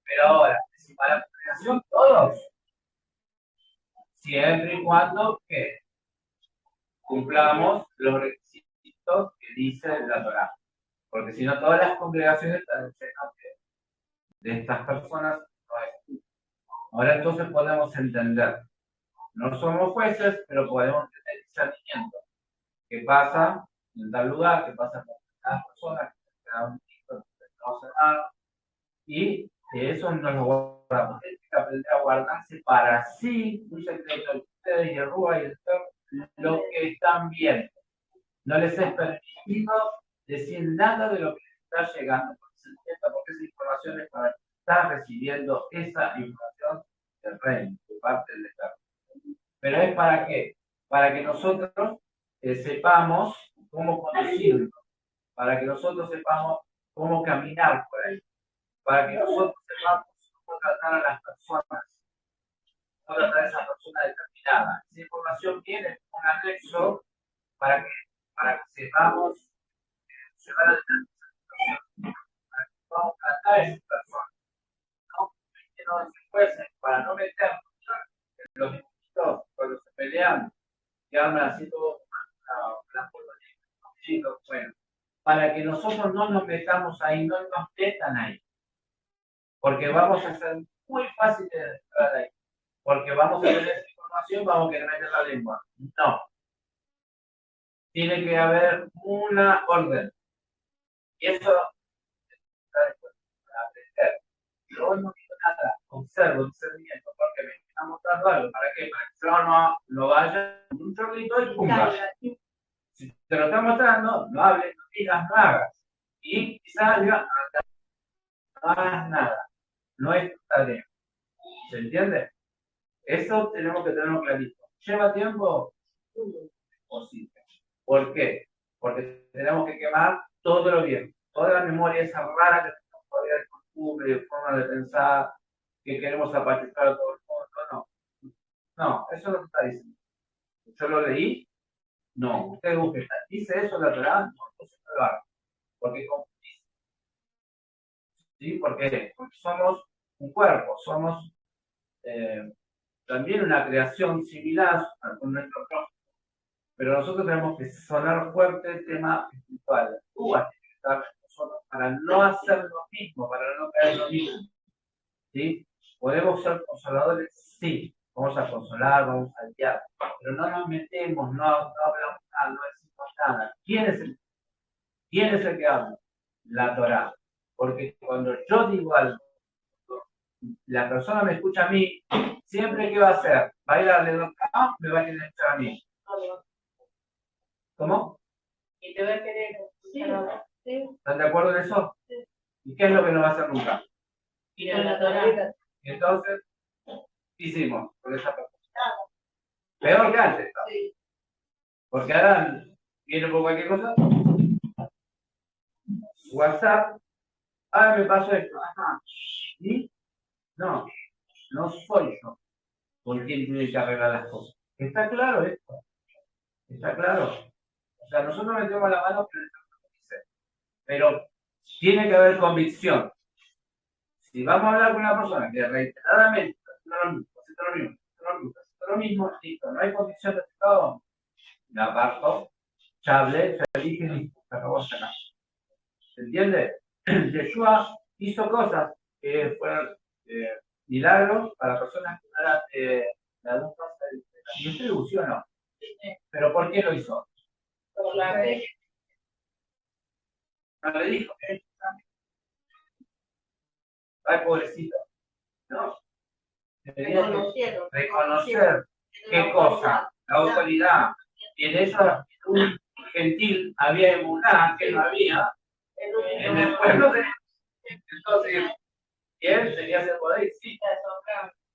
Pero ahora, si para la congregación todos, siempre y cuando que cumplamos los requisitos que dice la Torá. Porque si no, todas las congregaciones están llenas de estas personas. No es. Ahora entonces podemos entender. No somos jueces, pero podemos tener discernimiento. ¿Qué pasa en tal lugar? ¿Qué pasa con cada persona? Que da un título, que no hace nada. Y eso nos lo guardamos. Tienen que aprender a guardarse para sí un secreto de ustedes y el Rúa y el Señor, lo que están viendo. No les es permitido decir nada de lo que les está llegando, porque esa información es para estar recibiendo esa información del reino, de parte del Estado. Pero es para qué? Para que nosotros sepamos cómo conducirnos, para que nosotros sepamos cómo caminar por ahí, para que nosotros sepamos cómo tratar a las personas, cómo tratar a esa persona determinada. Esa información viene en un anexo para que sepamos llevar adelante esa situación, para que podamos tratar a esa persona, no que nos fuesen para no meternos en los distintos cuando se pelean, que hablan así todo chicos, bueno, para que nosotros no nos metamos ahí, no nos metan ahí, porque vamos a ser muy fácil de entrar ahí, porque vamos a tener esa información, vamos a querer meter la lengua. No. Tiene que haber una orden. Y eso para aprender. pero hoy no digo nada, observo, discernimiento, porque me está mostrando algo, ¿para qué? Para que yo no vaya con un chorrito y pumba. Si te lo está mostrando, no hables, no digas, no hagas. Y quizás digas, no hagas nada, no es tu tarea. ¿Se entiende? Eso tenemos que tenerlo clarito. ¿Lleva tiempo? Posible. ¿Por qué? Porque tenemos que quemar todo lo bien, toda la memoria esa rara que tenemos todavía de costumbre, de forma de pensar, que queremos apachurrar a todo el mundo. No, eso no está diciendo. Yo lo leí, no. Usted busque, ¿dice eso la Torá? No, entonces no lo haga. Porque confundís. ¿Sí? ¿Por qué? Porque somos un cuerpo, somos también una creación similar con nuestro prójimo. Pero nosotros tenemos que sonar fuerte el tema espiritual. Tú has que estar nosotros para no hacer lo mismo, para no caer en lo mismo. ¿Sí? ¿Podemos ser consoladores? Sí. Vamos a consolar, vamos a guiar. Pero no nos metemos, no hablamos nada, no decimos nada. ¿Quién es el que habla? La Torá. Porque cuando yo digo algo, la persona me escucha a mí, siempre ¿qué va a hacer? ¿Va a ir a leer acá? ¿Me va a querer escuchar a mí? ¿Cómo? Y te va a querer. Sí. ¿Están de acuerdo en eso? Sí. ¿Y qué es lo que no va a hacer nunca? Y con la Torá. Y entonces, ¿qué hicimos con esa persona? Peor que antes. ¿No? Sí. Porque ahora viene por cualquier cosa. WhatsApp, me pasó esto. Ajá. ¿Y? No, no soy yo con quien tiene que arreglar las cosas. ¿Está claro esto? ¿Está claro? O sea, nosotros metemos la mano, pero tiene que haber convicción. Si vamos a hablar con una persona que reiteradamente hace lo mismo, listo, no hay convicción de todo, me aparto, ya hablé, se dije, listo, se acabó hasta acá. ¿Se entiende? Yeshua hizo cosas que fueron milagros para personas que no eran de adultos y distribución, ¿no? ¿Pero por qué lo hizo? Por la fe. No le dijo, ay, pobrecito. No. Reconocer qué cosa, la autoridad. Y en eso un gentil había emuná que no había en el pueblo de entonces, y él tenía ese poder, sí.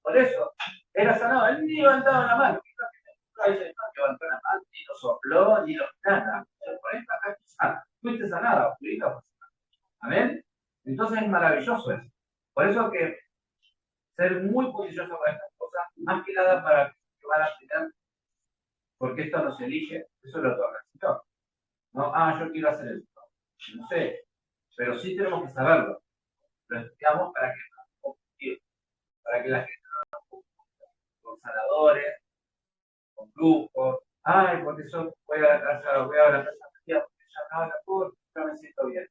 Por eso, era sanado, él ni levantaba la mano. No levantó la mano, ni lo sopló, ni lo nada. Por eso acá está, fuiste sanada, amén. Entonces es maravilloso eso. Por eso que ser muy puntilloso con estas cosas, más que nada para que van a tener, porque esto no se elige, eso lo otorga el Señor. No, yo quiero hacer esto. No sé, pero sí tenemos que saberlo. Lo estudiamos para que la gente no con sanadores, con grupos. Ay, porque yo voy a la casa María, porque ya no la puedo, yo me siento bien.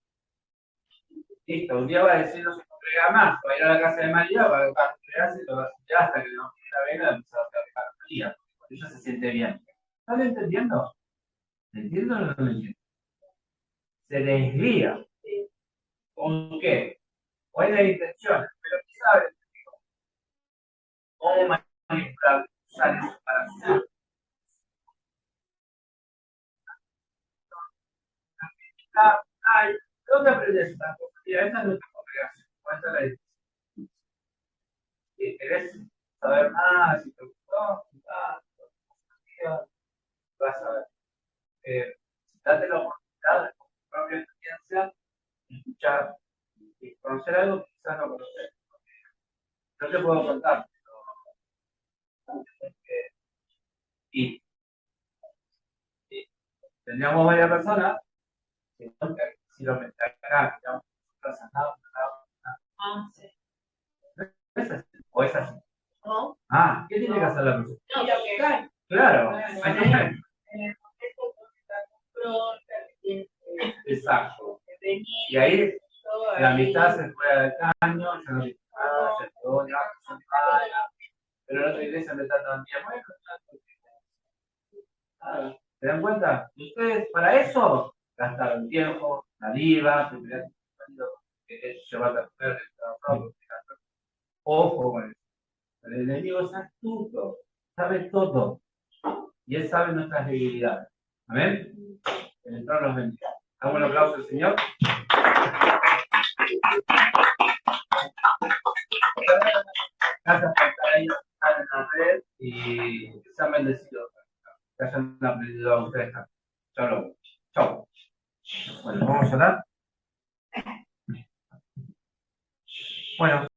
Listo, un día va a decir no se congrega más, va a ir a la casa de María, va a congregarse, ya hasta que no la vena empezar a trabajar a María, porque ella se siente bien. ¿Están entendiendo? ¿Me entienden o no me entienden? Se desvía. ¿Con qué? Buenas intenciones, pero ¿qué sabe? ¿Cómo manipular, usar eso para su ay, ¿dónde aprendes esta cosa? Mira, esta es nuestra congregación. Cuéntala ahí. Si querés saber más, si te gustó, vas a ver. Date la oportunidad de con tu propia experiencia escuchar y conocer algo que quizás no conoces. No te puedo contar, pero y, y tendríamos varias personas que si lo metes acá, digamos, sanado, Sí. es así, o es así. ¿No? ¿Qué tiene que hacer la persona? No, porque Claro, en el contexto está compró, exacto. Y ahí la mitad se fue al caño, yo no dije nada, se quedó, ya, pero en otra iglesia me tratan bien, bueno, nada. ¿Se dan cuenta? Ustedes para eso gastaron tiempo, saliva, que es llevar a comer, Ojo con eso. El enemigo es astuto, sabe todo. Y él sabe nuestras debilidades. Amén. El Señor nos bendiga. Damos un aplauso al Señor. Gracias por estar ahí en la red y que sean bendecidos. Que hayan aprendido a ustedes. Chao. Chao. Bueno, vamos a orar. Bueno.